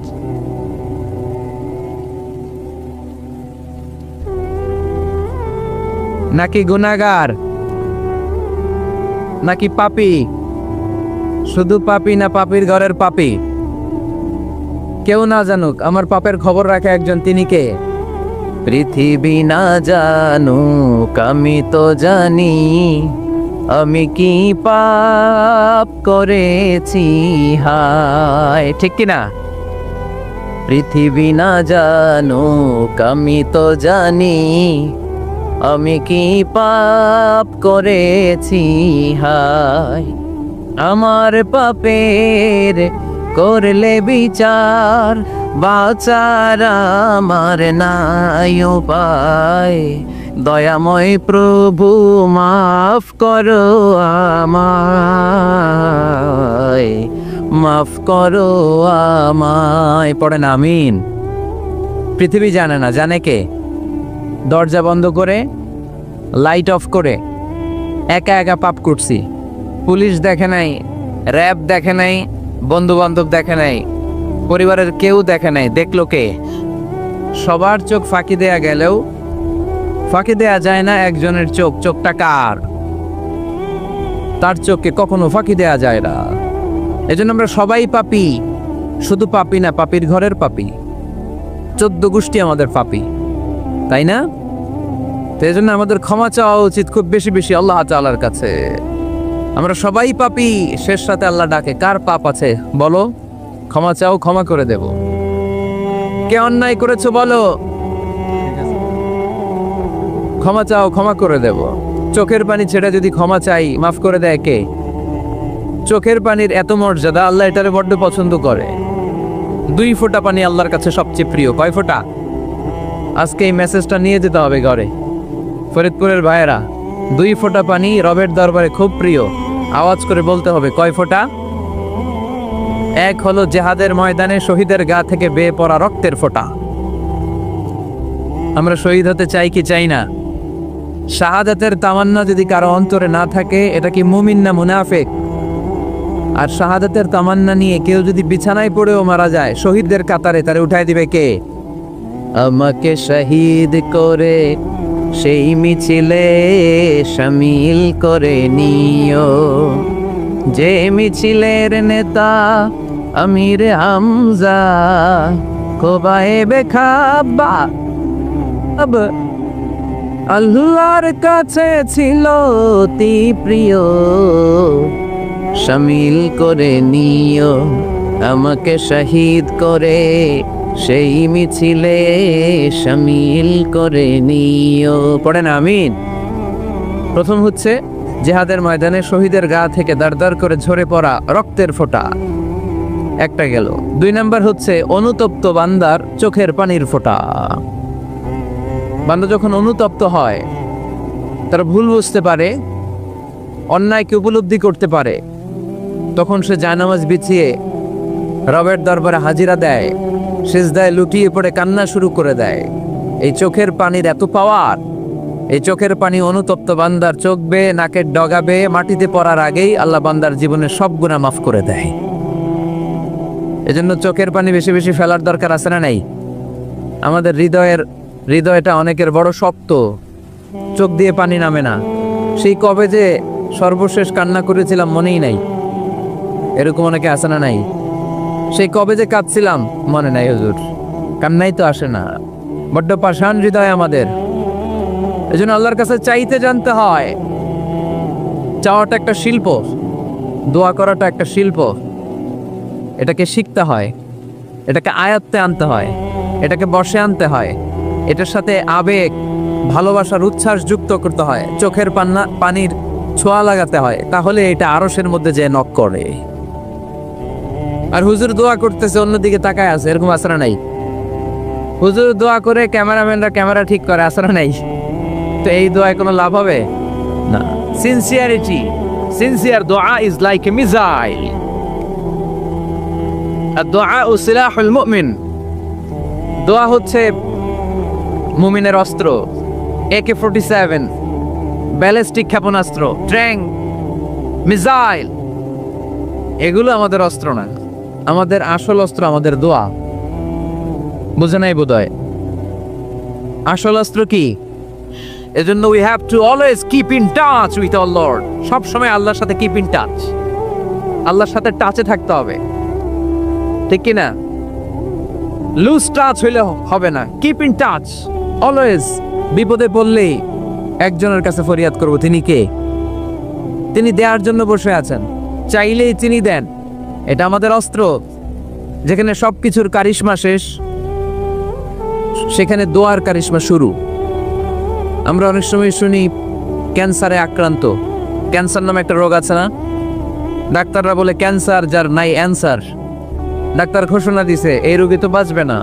নাকি গুনাহগার? নাকি পাপী? শুধু পাপী না পাপীর ঘরের পাপী? কেউ না জানুক, আমার পাপের খবর রাখে একজন, তিনি কে? পৃথিবী না জানুক আমি তো জানি, আমি কি পাপ করেছি হায়, ঠিক কিনা? পৃথিবী না জানুক আমি তো জানি, আমি কি পাপ করেছি হায়। আমার পাপের করলে বিচার, বাঁচার আমার নাই উপায়। দয়াময় প্রভু মাফ করো আমায়, মাফ করো আমায়। পড়েন আমিন। পৃথিবী জানে না, জানে কে? দরজা বন্ধ করে, লাইট অফ করে একা একা পাপ করছি। পুলিশ দেখে নাই, র্যাব দেখে নাই, বন্ধু বান্ধব দেখে নাই, পরিবারের কেউ দেখে নাই। দেখলো কে? সবার চোখ ফাঁকি দেয়া গেলেও ফাঁকি দেয়া যায় না একজনের চোখ। চোখটা কার? তার চোখকে কখনো ফাঁকি দেয়া যায় না। এজন্য আমরা সবাই পাপী। শুধু পাপী না, পাপীর ঘরের পাপী। 14 গোষ্ঠী আমাদের পাপী, তাই না? তো এই জন্য আমাদের ক্ষমা চাওয়া উচিত খুব বেশি বেশি আল্লাহ তাআলার কাছে। আমরা সবাই পাপী। শেষ রাতে আল্লাহ ডাকে, কার পাপ আছে বলো, ক্ষমা চাও, ক্ষমা করে দেব। কে অন্যায় করেছো বলো, ক্ষমা চাও, ক্ষমা করে দেব। চোখের পানি ছেড়ে যদি ক্ষমা চাই, মাফ করে দেয় কে? চোখের পানির এত মর্যাদা, আল্লাহ এটারে বড্ড পছন্দ করে। 2 ফোঁটা পানি আল্লাহর কাছে সবচেয়ে প্রিয়। কয় ফোঁটা? আজকে এই মেসেজটা নিয়ে যেতে হবে ঘরে। ফরিদপুরের ভাইয়েরা, 2 ফোঁটা পানি রবের দরবারে খুব প্রিয়। আওয়াজ করে বলতে হবে, কয় ফোঁটা? এক হলো জেহাদের ময়দানে শহীদের গা থেকে বেয়ে পড়া রক্তের ফোঁটা। আমরা শহীদ হতে চাই কি চাই না? শাহাদাতের তামান্না যদি কারো অন্তরে না থাকে, এটা কি মুমিন না মুনাফিক? আর শাহাদাতের তামান্না নিয়ে কেউ যদি বিছানায় পড়েও মারা যায়, শহীদদের কাতারে তারে উঠায় দিবে কে? আমাকে শহীদ করে সেই মিছিলে শামিল করে নিও, যে মিছিলের নেতা আমির হামজা কোবায়েবে খাব্বাব আল্লাহর কাছে ছিল অতি প্রিয়, শামিল করে নিও আমাকে শহীদ করে সেই মিছিলে শামিল করে নিও। পড়েন আমিন। প্রথম হচ্ছে জিহাদের ময়দানে শহীদের গা থেকে দাঁড় করে ঝরে পড়া রক্তের ফোঁটা, একটা গেল। 2 নাম্বার হচ্ছে অনুতপ্ত বান্দার চোখের পানির ফোঁটা। বান্দা যখন অনুতপ্ত হয়, তার ভুল বুঝতে পারে, অন্যায়কে উপলব্ধি করতে পারে, তখন সে জায়নামাজ বিছিয়ে রবের দরবারে হাজিরা দেয়, সিজদায় লুটিয়ে পড়ে কান্না শুরু করে দেয়। এই চোখের পানির এত পাওয়ার। এই চোখের পানি অনুতপ্ত বান্দার চোখ বেয়ে নাকের ডগা বেয়ে মাটিতে পড়ার আগেই আল্লাহ বান্দার জীবনের সব গুনাহ মাফ করে দেয়। এজন্য চোখের পানি বেশি বেশি ফেলার দরকার আছে না নাই? আমাদের হৃদয়টা অনেকের বড় শক্ত, চোখ দিয়ে পানি নামে না। সেই কবে যে সর্বশেষ কান্না করেছিলাম মনেই নাই, এরকম অনেকে আছে না নাই? সেই কবে যে কাঁদছিলাম মনে নাই হুজুর, কান্নাই তো আসে না। বড্ড পাষাণ হৃদয় আমাদের। এজন্য আল্লাহর কাছে চাইতে জানতে হয়। চাওয়াটা একটা শিল্প, দোয়া করাটা একটা শিল্প। এটাকে শিখতে হয়, এটাকে আয়ত্তে আনতে হয়, এটাকে বশে আনতে হয়, এটার সাথে আবেগ, ভালোবাসার উচ্ছ্বাস যুক্ত করতে হয়, চোখের পানির ছোঁয়া লাগাতে হয়, তাহলে এটা আরশের মধ্যে যে নক করে। আর হুজুর দোয়া করতেছে, অন্যদিকে তাকায় আছে, এরকম আসরা নাই? হুজুর দোয়া করে ক্যামেরাম্যানরা ক্যামেরা ঠিক করে, আসরা নাই? তো এই দোয়ায় কোনো লাভ হবে না। সিনসিয়ার দোয়া ইজ লাইক এ মিসাইল। আর দোয়া ও সিলাহুল মুমিন। দোয়া হচ্ছে মুমিনের অস্ত্র। AK-47, ব্যালিস্টিক ক্ষেপণাস্ত্র, ট্যাঙ্ক, মিসাইল, এগুলো আমাদের অস্ত্র না। আমাদের আসল অস্ত্র আমাদের দোয়া। বুঝে নাই বোধহয়? আসল অস্ত্র কি? এজন্য we have to always keep in touch with our Lord. সব সময় আল্লাহর সাথে কিপ ইন টাচ, আল্লাহর সাথে টাচে থাকতে হবে, ঠিক কি না? লুজ টাচ হইলে হবে না, কিপ ইন টাচ অলওয়েজ। বিপদে পড়লেই একজনের কাছে ফরিয়াদ করব, তিনি কে? তিনি দেওয়ার জন্য বসে আছেন, চাইলেই তিনি দেন। এটা আমাদের অস্ত্র। যেখানে সবকিছুর কারিশমা শেষ, সেখানে দোয়ার কারিশমা শুরু। আমরা অনেক সময় শুনি ক্যান্সারে আক্রান্ত, ক্যান্সার নামে একটা রোগ আছে না? ডাক্তাররা বলে ক্যান্সার যার নাই অ্যান্সার। ডাক্তার ঘোষণা দিছে এই রোগী তো বাঁচবে না,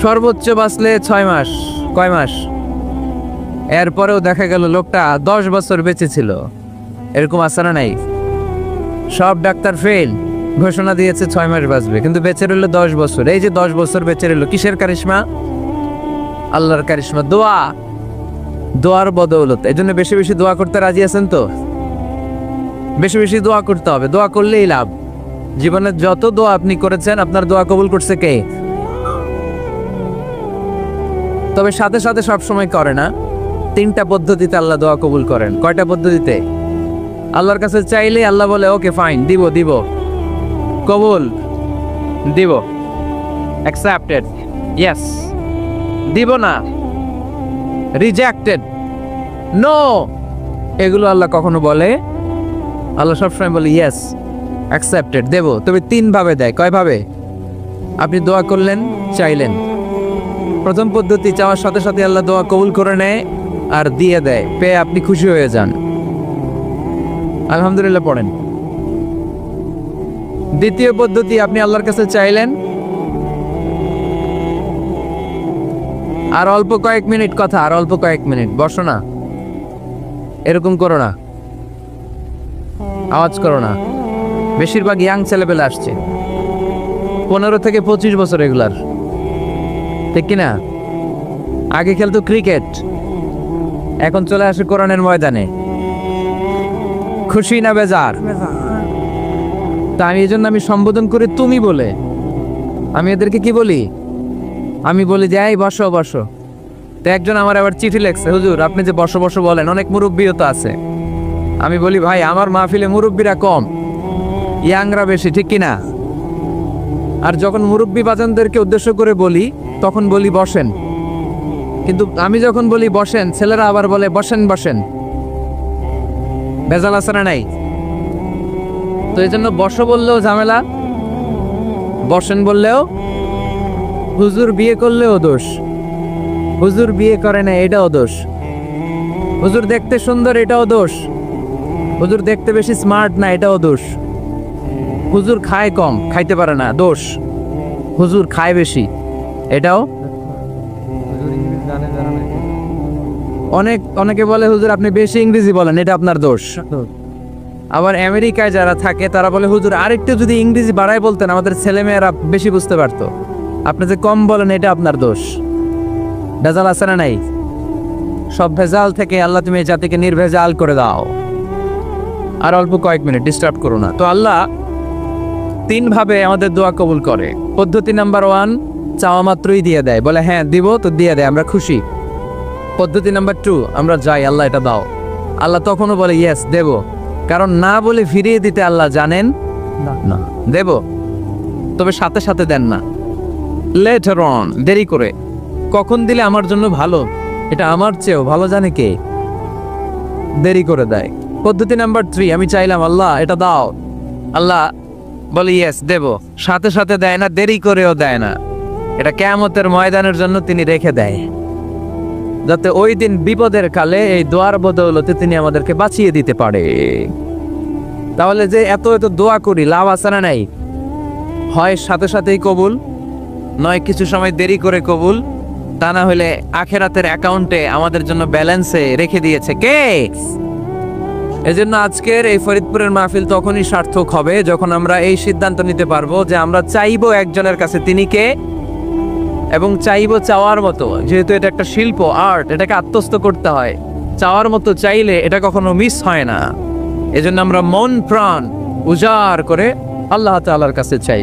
সর্বোচ্চ বাঁচলে 6 মাস। কয় মাস? এরপরেও দেখা গেল লোকটা 10 বছর বেঁচে ছিল। এরকম আছে না নাই? সব ডাক্তার ফেল, ঘোষণা দিয়েছে 6 মাস বাঁচবে, কিন্তু বেঁচে রইল 10 বছর। এই যে 10 বছর বেঁচে রইল, কিসের কারিশমা? আল্লাহর কারিশমা, দোয়া, দোয়ার বদৌলত। এই জন্য বেশি বেশি দোয়া করতে রাজি আছেন তো? বেশি বেশি দোয়া করতে হবে, দোয়া করলেই লাভ। জীবনে যত দোয়া আপনি করেছেন, আপনার দোয়া কবুল করছে কে? তবে সাথে সাথে সব সময় করে না। 3টা পদ্ধতিতে আল্লাহ দোয়া কবুল করেন। কয়টা পদ্ধতিতে? আল্লাহর কাছে চাইলে আল্লাহ বলে ওকে ফাইন, দিব দিব, কবুল, দিব, অ্যাকসেপ্টেড, ইয়েস। দিব না, রিজেক্টেড, নো। এগুলো আল্লাহ কখনো বলে? আল্লাহ সবসময় বলে ইয়েস, অ্যাকসেপ্টেড, দেব। তবে 3 ভাবে দেয়। কয় ভাবে? আপনি দোয়া করলেন, চাইলেন। প্রথম পদ্ধতি, চাওয়ার সাথে সাথে আল্লাহ দোয়া কবুল করে নেয় আর দিয়ে দেয়, পেয়ে আপনি খুশি হয়ে যান, আলহামদুলিল্লাহ পড়েন। দ্বিতীয় পদ্ধতি, আপনি আল্লাহর কাছে চাইলেন, আর অল্প কয়েক মিনিট কথা, আর অল্প কয়েক মিনিট, বসো না, এরকম করো না, আওয়াজ করো না। বেশিরভাগ ইয়াং ছেলেপেলে আসছে, 15 থেকে 25 বছর, এগুলার, ঠিক কিনা? আগে খেলতো ক্রিকেট, এখন চলে আসে কোরআনের ময়দানে। খুশি না বেজার? তা আমি এই জন্য আমি সম্বোধন করি তুমি বলে। আমি এদেরকে কি বলি? আমি বলি যে এই বসো বসো। তো একজন আমার আবার চিঠি লেখছে, হুজুর আপনি যে বসো বসো বলেন, অনেক মুরব্বিও তো আছে। আমি বলি ভাই, আমার মাহফিলে মুরব্বিরা কম, ইয়াংরা বেশি, ঠিক কিনা? আর যখন মুরব্বি বাজানদেরকে উদ্দেশ্য করে বলি, তখন বলি বসেন। কিন্তু আমি যখন বলি বসেন, ছেলেরা আবার বলে বসেন বসেন। ভেজাল আছে না নাই? তো এই জন্য বসো বললেও ঝামেলা, বসেন বললেও। হুজুর বিয়ে করলেও দোষ, হুজুর বিয়ে করে না এটাও দোষ, হুজুর দেখতে সুন্দর এটাও দোষ, হুজুর দেখতে বেশি স্মার্ট না এটাও দোষ, হুজুর খায় কম, খাইতে পারে না, দোষ, হুজুর খায় বেশি, এটাও। অনেকে বলে হুজুর আপনি বেশি ইংরেজি বলেন, এটা আপনার দোষ। আবার আমেরিকায় যারা থাকে তারা বলে হুজুর আরেকটু যদি ইংরেজি বাড়ায় বলতেন, আমাদের ছেলেমেয়েরা বেশি বুঝতে পারতো। আপনি যে কম বলেন, এটা আপনার দোষ। ভেজাল আছে না নাই? সব ভেজাল থেকে আল্লাহ তুমি এই জাতিকে নির্ভেজাল করে দাও। আর অল্প কয়েক মিনিট, ডিস্টার্ব করো না। তো আল্লাহ 3 ভাবে আমাদের দোয়া কবুল করে। পদ্ধতি নাম্বার 1, চাওয়া মাত্রই দিয়ে দেয়, বলে হ্যাঁ দিব, তো দিয়ে দেয়, আমরা খুশি। পদ্ধতি নাম্বার 2, আমরা যাই, আল্লাহ এটা দাও, আল্লাহ তখনও বলে ইয়েস দেব। কারণ না বলে ফিরিয়ে দিতে আল্লাহ জানেন না, দেব, তবে সাথে সাথে দেন না, লেটার অন, দেরি করে। কখন দিলে আমার জন্য ভালো, এটা আমার চেয়েও ভালো জানে কে, দেরি করে দেয়। পদ্ধতি নাম্বার 3, আমি চাইলাম আল্লাহ এটা দাও, আল্লাহ বলে ইয়েস দেব, সাথে সাথে দেয় না, দেরি করেও দেয় না। এটা কিয়ামতের ময়দানের জন্য তিনি রেখে দেয়, যাতে ওই দিন বিপদের কালে এই দোয়ার বদৌলতে তিনি আমাদেরকে বাঁচিয়ে দিতে পারে। তাহলে যে এত এত দোয়া করি, লাভ আছে না নাই? হয় সাথে সাথেই কবুল, নয় কিছু সময় দেরি করে কবুল, তা না হলে আখেরাতের অ্যাকাউন্টে আমাদের জন্য ব্যালেন্সে রেখে দিয়েছে কে? এজন্য আজকের এই ফরিদপুরের মাহফিল তখনই সার্থক হবে যখন আমরা এই সিদ্ধান্ত নিতে পারবো যে আমরা চাইবো একজনের কাছে, তিনি কে, এবং চাইবো চাওয়ার মতো। যেহেতু এটা একটা শিল্প, আর্ট, এটাকে আত্মস্থ করতে হয়। চাওয়ার মতো চাইলে এটা কখনো মিস হয় না। এজন্য আমরা মন প্রাণ উজাড় করে আল্লাহ তাআলার কাছে চাই।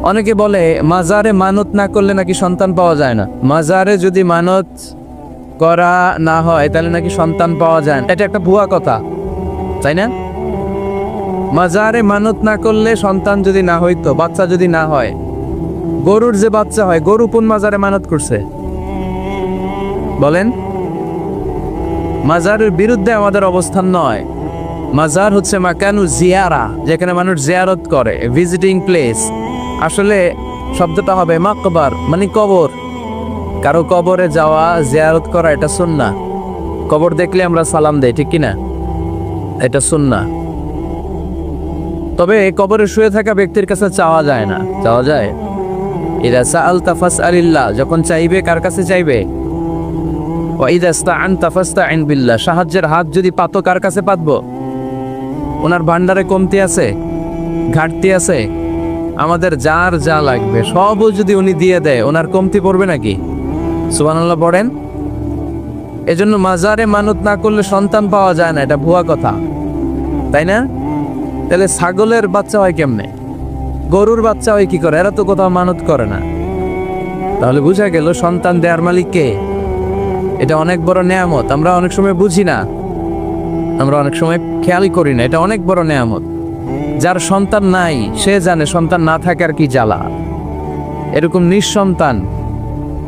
অনেকে বলে মাজারে মানত না করলে নাকি সন্তান পাওয়া যায় না। মাজারে যদি মানত করা না হয় তাহলে নাকি সন্তান পাওয়া যায় না। এটা একটা ভুয়া কথা, তাই না? মাজারে মানত না করলে সন্তান যদি না হইতো, বাচ্চা যদি না হয়, গরুর যে বাচ্চা হয়, গরু কোন মাজারে মানত করছে বলেন? মাজারের বিরুদ্ধে আমাদের অবস্থান নয়। মাজার হচ্ছে মাকানু জিয়ারা, যেখানে মানুষ জিয়ারত করে, ভিজিটিং প্লেস। আসলে শব্দটা হবে মাকবার, মানে কবর। কারো কবরে যাওয়া, জিয়ারত করা, এটা সুন্নাহ। কবর দেখলে আমরা সালাম দেই, ঠিক কিনা? এটা সুন্নাহ। তবে কবরে শুয়ে থাকা ব্যক্তির কাছে চাওয়া যায় না। চাওয়া যায়? ইদা সাআলতা ফাসআলিল্লাহ, যখন চাইবে কার কাছে চাইবে? ওয়া ইদা ইসতাআনতা ফাসতাইন বিল্লাহ, সাহায্যের হাত যদি পাতো কার কাছে পাতবো? ওনার ভান্ডারে কমতি আছে, ঘাটতি আছে? আমাদের যার যা লাগবে সবও যদি উনি দিয়ে দেয়, ওনার কমতি পড়বে নাকি? সুবহানাল্লাহ পড়েন। এজন্য মাজারে মানত না করলে সন্তান পাওয়া যায় না, এটা ভুয়া কথা, তাই না? তাহলে ছাগলের বাচ্চা হয় কেমনে, গরুর বাচ্চা হয় কি করে? এরা তো কোথাও মানত করে না। তাহলে বুঝা গেল সন্তান দেয়ার মালিক কে। এটা অনেক বড় নেয়ামত। আমরা অনেক সময় বুঝি না, আমরা অনেক সময় খেয়ালই করি না। এটা অনেক বড় নেয়ামত। যার সন্তান নাই সে জানে সন্তান না থাকার কি জ্বালা। এরকম নিঃসন্তান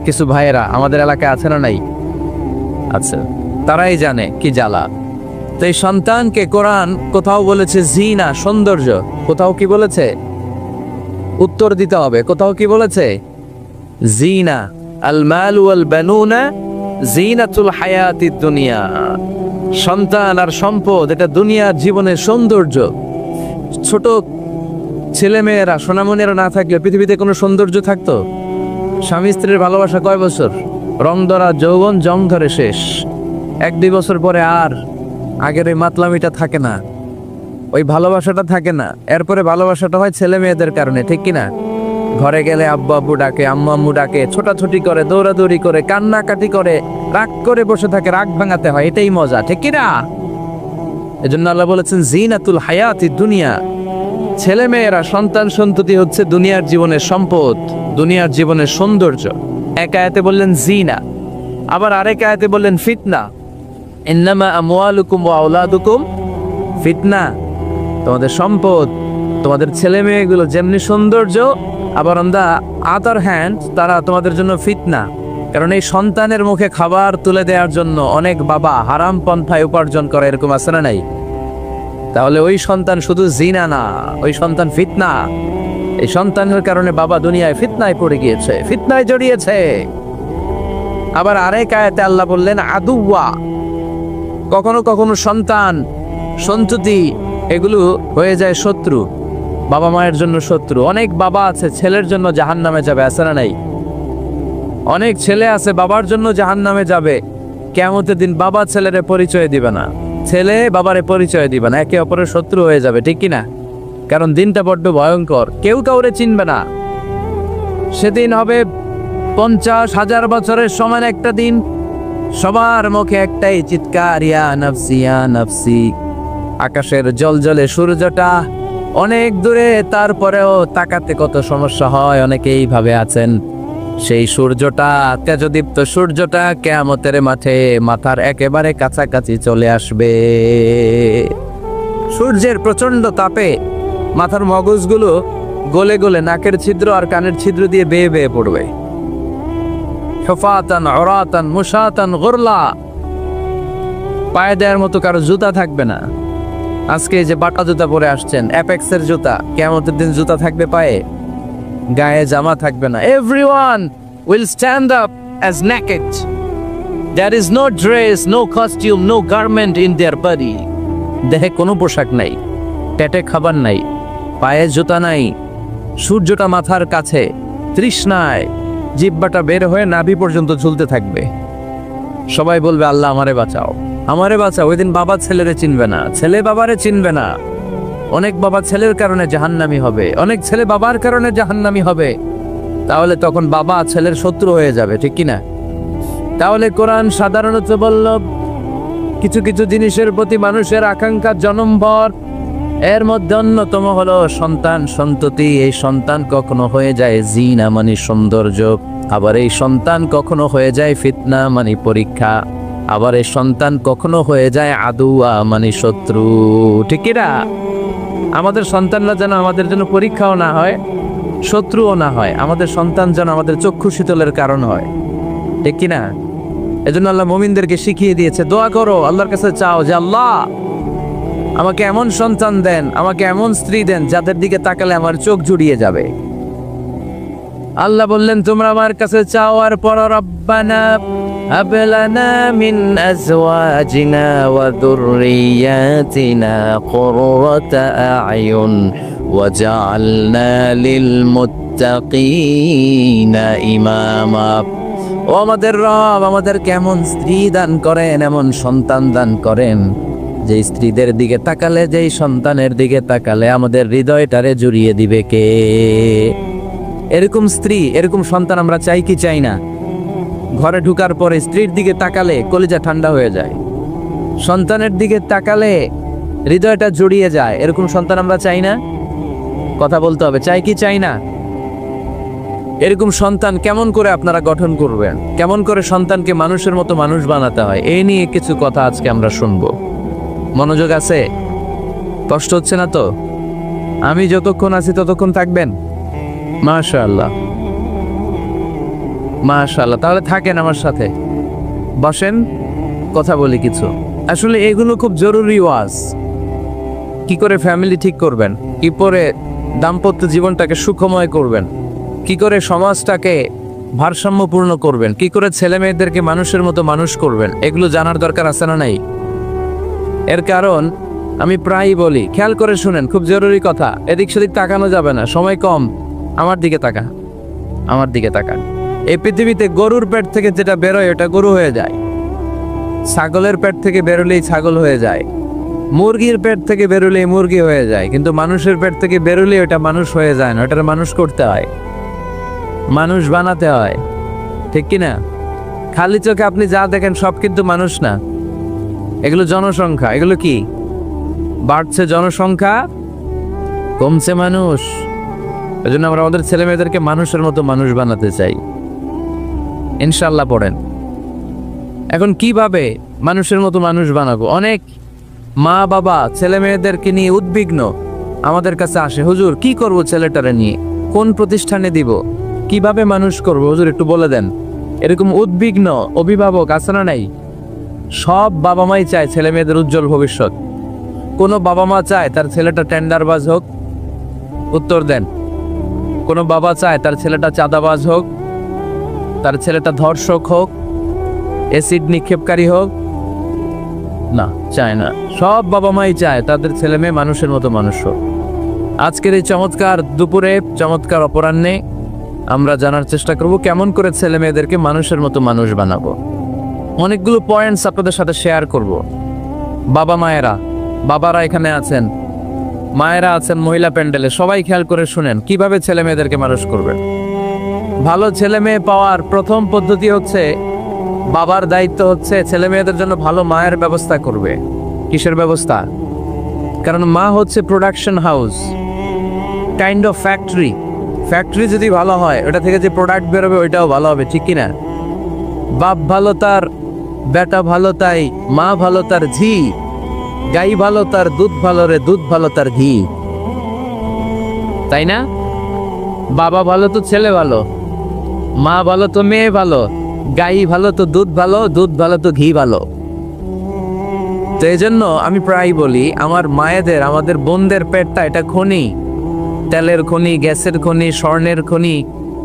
কিছু ভাইয়েরা আমাদের এলাকায় আছে না নাই? আচ্ছা, তারাই জানে কি জ্বালা। তো এই সন্তানকে কোরআন কোথাও বলেছে জিনা, সৌন্দর্য। কোথাও কি বলেছে? উত্তর দিতে হবে। কোথাও কি বলেছে? জিনা, আল মাল ওয়াল বানুনা জিনাতুল হায়াতিদ দুনিয়া। সন্তান আর সম্পদ এটা দুনিয়ার জীবনের সৌন্দর্য। ছোট ছেলেমেয়েরা, সোনামণিরা না থাকলে পৃথিবীতে কোনো সৌন্দর্য থাকতো? স্বামী স্ত্রীর ভালোবাসা কয় বছর? রং ধরা যৌবন, জং ধরে শেষ। 1-2 বছর পরে আর আগের ওই মাতলামিটা থাকে না, ওই ভালোবাসাটা থাকে না। এরপরে ভালোবাসাটা হয় ছেলে মেয়েদের কারণে, ঠিক কিনা? ঘরে গেলে আব্বু আব্বু ডাকে, আম্মু আম্মু ডাকে, ছোটাছুটি করে, দৌড়াদৌড়ি করে, কান্নাকাটি করে, রাগ করে বসে থাকে, রাগ ভাঙাতে হয়। এটাই মজা, ঠিক কিনা? এজন্য আল্লাহ বলেছেন জিনাতুল হায়াতিদ দুনিয়া। ছেলে মেয়েরা, সন্তান সন্ততি হচ্ছে দুনিয়ার জীবনের সম্পদ, দুনিয়ার জীবনের সৌন্দর্য। এক আয়াতে বললেন জিনা, আবার আরেক আয়াতে বললেন ফিতনা। ইন্নামা আমওয়ালুকুম ওয়া আওলাদুকুম ফিতনা। তোমাদের সম্পদ, তোমাদের ছেলে মেয়েগুলো যেমনি সৌন্দর্য, আবার অন দা আদার হ্যান্ড তারা তোমাদের জন্য ফিতনা। কারণ এই সন্তানের মুখে খাবার তুলে দেওয়ার জন্য অনেক বাবা হারাম পন্থায় উপার্জন করে, এরকম আছে না নাই? তাহলে ওই সন্তান শুধু জিনা না, ওই সন্তান ফিতনা। এই সন্তানের কারণে বাবা দুনিয়ায় ফিতনায় পড়ে গিয়েছে, ফিতনায় জড়িয়েছে। আবার আরেক আয়াতে আল্লাহ বললেন আদুওয়া। কখনো কখনো সন্তান সন্ততি এগুলো হয়ে যায় শত্রু, বাবা মায়ের জন্য শত্রু। অনেক বাবা আছে ছেলের জন্য জাহান্নামে যাবে, আছে না নাই? অনেক ছেলে আছে বাবার জন্য জাহান্নামে যাবে। কিয়ামতের দিন বাবা ছেলেরে পরিচয় দিবে না, ছেলে বাবারে পরিচয় দিবে না, একে অপরের শত্রু হয়ে যাবে, ঠিক কিনা? কারণ দিনটা বড্ড ভয়ঙ্কর, কেউ কাউরে চিনবে না। সেদিন হবে 50,000 বছরের সমান একটা দিন। সবার মুখে একটাই চিৎকার, ইয়া নাফসি ইয়া নাফসি। আকাশের জলজলে সূর্যটা অনেক দূরে, তারপরেও তাকাতে কত সমস্যা হয়। অনেকেই ভাবে আছেন সেই সূর্যটা, তেজদীপ্ত সূর্যটা কিয়ামতের মাঠে মাথার একেবারে কাছাকাছি চলে আসবে। সূর্যের প্রচন্ড তাপে মাথার মগজগুলো গলে গলে নাকের ছিদ্র আর কানের ছিদ্র দিয়ে বেয়ে বেয়ে পড়বে। হুফাতান উরাতান মুশাতান গুরলা। পায়ে দেওয়ার মতো কারো জুতা থাকবে না। আজকে যে বাটা জুতা পরে আসছেন, অ্যাপেক্সের জুতা, কিয়ামতের দিন জুতা থাকবে পায়ে, গায়ে জামা থাকবে না। Everyone will stand up as naked. There is no dress, no costume, no garment in their body. দেহে কোনো পোশাক নাই, পেটে খাবার নাই, পায়ে জুতা নাই, সূর্যটা মাথার কাছে, তৃষ্ণায় জিহ্বাটা বের হয়ে নাভি পর্যন্ত ঝুলতে থাকবে। সবাই বলবে আল্লাহ আমারে বাঁচাও, আমারে বাঁচাও। ওই দিন বাবা ছেলেরে চিনবে না, ছেলে বাবারে চিনবে না। অনেক বাবা ছেলের কারণে জাহান্নামী হবে, অনেক ছেলে বাবার কারণে জাহান্নামী হবে। তাহলে তখন বাবা ছেলের শত্রু হয়ে যাবে, ঠিক কিনা? তাহলে কোরআন সাধারণত বলল কিছু কিছু জিনিসের প্রতি মানুষের আকাঙ্ক্ষা জনমভর, এর মধ্যে অন্যতম হলো সন্তান সন্ততি। এই সন্তান কখনো হয়ে যায় জিনা মানে সৌন্দর্য, আবার এই সন্তান কখনো হয়ে যায় ফিতনা মানে পরীক্ষা, আবার এই সন্তান কখনো হয়ে যায় আদুয়া মানে শত্রু। ঠিক কি না? আমাদের সন্তানরা যেন আমাদের জন্য পরীক্ষাও না হয়, শত্রুও না হয়। আমাদের সন্তান যেন আমাদের চক্ষু শীতলের কারণ হয়। ঠিক কি না? এজন্য আল্লাহ মুমিনদেরকে শিখিয়ে দিয়েছে, দোয়া করো, আল্লাহর কাছে চাও যে আল্লাহ আমাকে এমন সন্তান দেন, আমাকে এমন স্ত্রী দেন যাদের দিকে তাকালে আমার চোখ জুড়িয়ে যাবে। আল্লাহ বললেন তোমরা আমার কাছে চাও, আর পর রব্বানা হাব লানা মিন আজওয়াজিনা ওয়া যুররিয়াতিনা কুররাতা আ'য়ুন ওয়াজআলনা লিল মুত্তাকিনা ইমামা। ও আমাদের রব, আমাদের কেমন স্ত্রী দান করেন, এমন সন্তান দান করেন যে স্ত্রীদের দিকে তাকালে, যেই সন্তানের দিকে তাকালে আমাদের হৃদয়টারে জুড়িয়ে দিবে কে? এরকম স্ত্রী, এরকম সন্তান আমরা চাই কি চাই না? ঘরে ঢুকার পরে স্ত্রীর দিকে তাকালে কলিজা ঠান্ডা হয়ে যায়, সন্তানের দিকে তাকালে হৃদয়টা জড়িয়ে যায়। এরকম সন্তান আমরা চাই না? কথা বলতে হবে, চাই কি চাই না? এরকম সন্তান কেমন করে আপনারা গঠন করবেন, কেমন করে সন্তানকে মানুষের মতো মানুষ বানাতে হয়, এই নিয়ে কিছু কথা আজকে আমরা শুনবো। মনোযোগ আছে? কষ্ট হচ্ছে না তো? আমি যতক্ষণ আছি ততক্ষণ থাকবেন? মাশাআল্লাহ, মাশাআল্লাহ। তাহলে থাকেন আমার সাথে, বসেন, কথা বলি কিছু। আসলে এগুলো খুব জরুরি ওয়াজ। কি করে ফ্যামিলি ঠিক করবেন, কি করে দাম্পত্য জীবনটাকে সুখময় করবেন, কি করে সমাজটাকে ভারসাম্যপূর্ণ করবেন, কি করে ছেলে মেয়েদেরকে মানুষের মতো মানুষ করবেন, এগুলো জানার দরকার আছে না নাই? এর কারণ আমি প্রায়ই বলি, খেয়াল করে শুনেন, খুব জরুরি কথা। এদিক সেদিক তাকানো যাবে না, সময় কম। আমার দিকে তাকা, আমার দিকে তাকান। এই পৃথিবীতে গরুর পেট থেকে যেটা বেরোয় ওটা গরু হয়ে যায়, ছাগলের পেট থেকে বেরোলেই ছাগল হয়ে যায়, মুরগির পেট থেকে বেরোলেই মুরগি হয়ে যায়, কিন্তু মানুষের পেট থেকে বেরোলেই ওটা মানুষ হয়ে যায় না। ওটার মানুষ করতে হয়, মানুষ বানাতে হয়। ঠিক কি না? খালি চোখে আপনি যা দেখেন সব কিন্তু মানুষ না, এগুলো জনসংখ্যা। এগুলো কি? বাড়ছে জনসংখ্যা, কমছে মানুষ। এই জন্য আমরা আমাদের ছেলে মেয়েদেরকে মানুষের মতো মানুষ বানাতে চাই। ইনশাল্লাহ পড়েন। এখন কিভাবে মানুষের মতো মানুষ বানাবো? অনেক মা বাবা ছেলে মেয়েদেরকে নিয়ে উদ্বিগ্ন, আমাদের কাছে আসে, হুজুর কি করব ছেলেটারে নিয়ে, কোন প্রতিষ্ঠানে দিব, কিভাবে মানুষ করব হুজুর একটু বলে দেন। এরকম উদ্বিগ্ন অভিভাবক আছে না নাই? সব বাবা মাই চায় ছেলে মেয়েদের উজ্জ্বল ভবিষ্যৎ। কোনো বাবা মা চায় তার ছেলেটা টেন্ডারবাজ হোক? উত্তর দেন। কোনো বাবা চায় তার ছেলেটা চাঁদাবাজ হোক, তার ছেলেটা ধর্ষক হোক, অ্যাসিড নিক্ষেপকারী হোক? না, চায় না। সব বাবা মাই চায় তাদের ছেলে মেয়ে মানুষের মতো মানুষ হোক। আজকের এই চমৎকার দুপুরে, চমৎকার অপরাহ্নে আমরা জানার চেষ্টা করব কেমন করে ছেলে মেয়েদেরকে মানুষের মতো মানুষ বানাবো। অনেকগুলো পয়েন্টস আপনাদের সাথে শেয়ার করব। বাবা মায়েরা, বাবারা এখানে আছেন, মায়েরা আছেন মহিলা প্যান্ডেলে, সবাই খেয়াল করে শুনেন কিভাবে ছেলে মেয়েদেরকে মানুষ করবেন। ভালো ছেলে মেয়ে পাওয়ার প্রথম পদ্ধতি হচ্ছে, বাবার দায়িত্ব হচ্ছে ছেলে মেয়েদের জন্য ভালো মায়ের ব্যবস্থা করবে। কিসের ব্যবস্থা? কারণ মা হচ্ছে production house, kind of factory. Factory যদি ভালো হয়, ওটা থেকে যে প্রোডাক্ট বেরোবে ওইটাও ভালো হবে। ঠিক কিনা? বাপ ভালো তার বেটা ভালো, তাই মা ভালো তার ঝি, গাই ভালো তার দুধ ভালো রে, দুধ ভালো তার ঘি। তাই না? বাবা ভালো তো ছেলে ভালো, মা ভালো তো মেয়ে ভালো, গাই ভালো তো দুধ ভালো, দুধ ভালো তো ঘি ভালো। তো এই জন্য আমি প্রায় বলি, আমার মায়েদের, আমাদের বোনদের পেটটা এটা খনি, তেলের খনি, গ্যাসের খনি, স্বর্ণের খনি,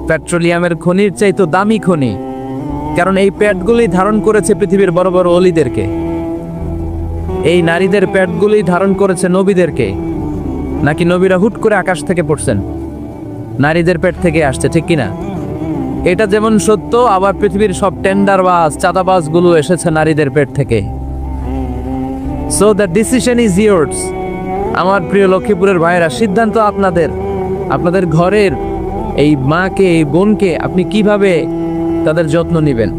পেট্রোলিয়ামের খনির চাইতো দামি খনি। কারণ এই পেটগুলি ধারণ করেছে পৃথিবীর বড় বড় অলিদেরকে, এই নারীদের পেটগুলি ধারণ করেছে নবীদেরকে। নাকি নবীরা হুট করে আকাশ থেকে পড়ছেন? নারীদের পেট থেকে আসছে। ঠিক কিনা? এটা যেমন সত্য, আবার পৃথিবীর সব টেন্ডারবাজ, চাঁদাবাজ গুলো এসেছে নারীদের পেট থেকে। So the decision is years. আমার প্রিয় লক্ষ্মীপুরের ভাইরা, সিদ্ধান্ত আপনাদের। আপনাদের ঘরের এই মাকে, এই বোনকে আপনি কিভাবে তাদের যত্ন নেবেন,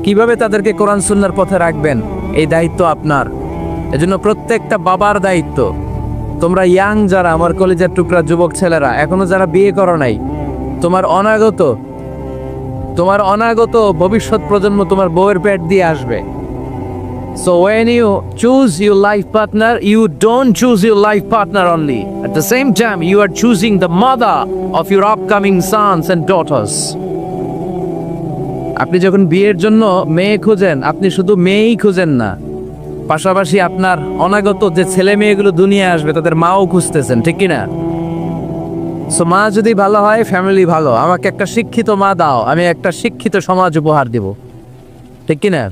কিভাবে তাদেরকে কোরআন সুন্নাহর পথে রাখবেন, এই দায়িত্ব আপনার। এজন্য প্রত্যেকটা বাবার দায়িত্ব, তোমরা ইয়াং যারা, আমার কলেজের টুকরা যুবক ছেলেরা, এখনো যারা বিয়ে করো নাই, তোমার অনাগত ভবিষ্যৎ প্রজন্ম তোমার বউয়ের পেট দিয়ে আসবে। So when you choose your life partner, you don't choose your life partner only. At the same time, you are choosing the mother of your upcoming sons and daughters. আপনি যখন বিয়ের জন্য মেয়ে খুঁজেন, আপনি শুধু মেয়েই খুঁজেন না, পাশাপাশি আপনার অনাগত যে ছেলে মেয়েগুলো দুনিয়া আসবে তাদের মাও খুঁজতেছেন, ঠিক কিনা? সো মা যদি ভালো হয়, ফ্যামিলি ভালো। আমাকে একটা শিক্ষিত মা দাও, আমি একটা শিক্ষিত সমাজ উপহার দিব, ঠিক কিনা?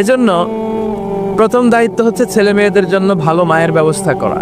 এজন্য প্রথম দায়িত্ব হচ্ছে ছেলে মেয়েদের জন্য ভালো মায়ের ব্যবস্থা করা।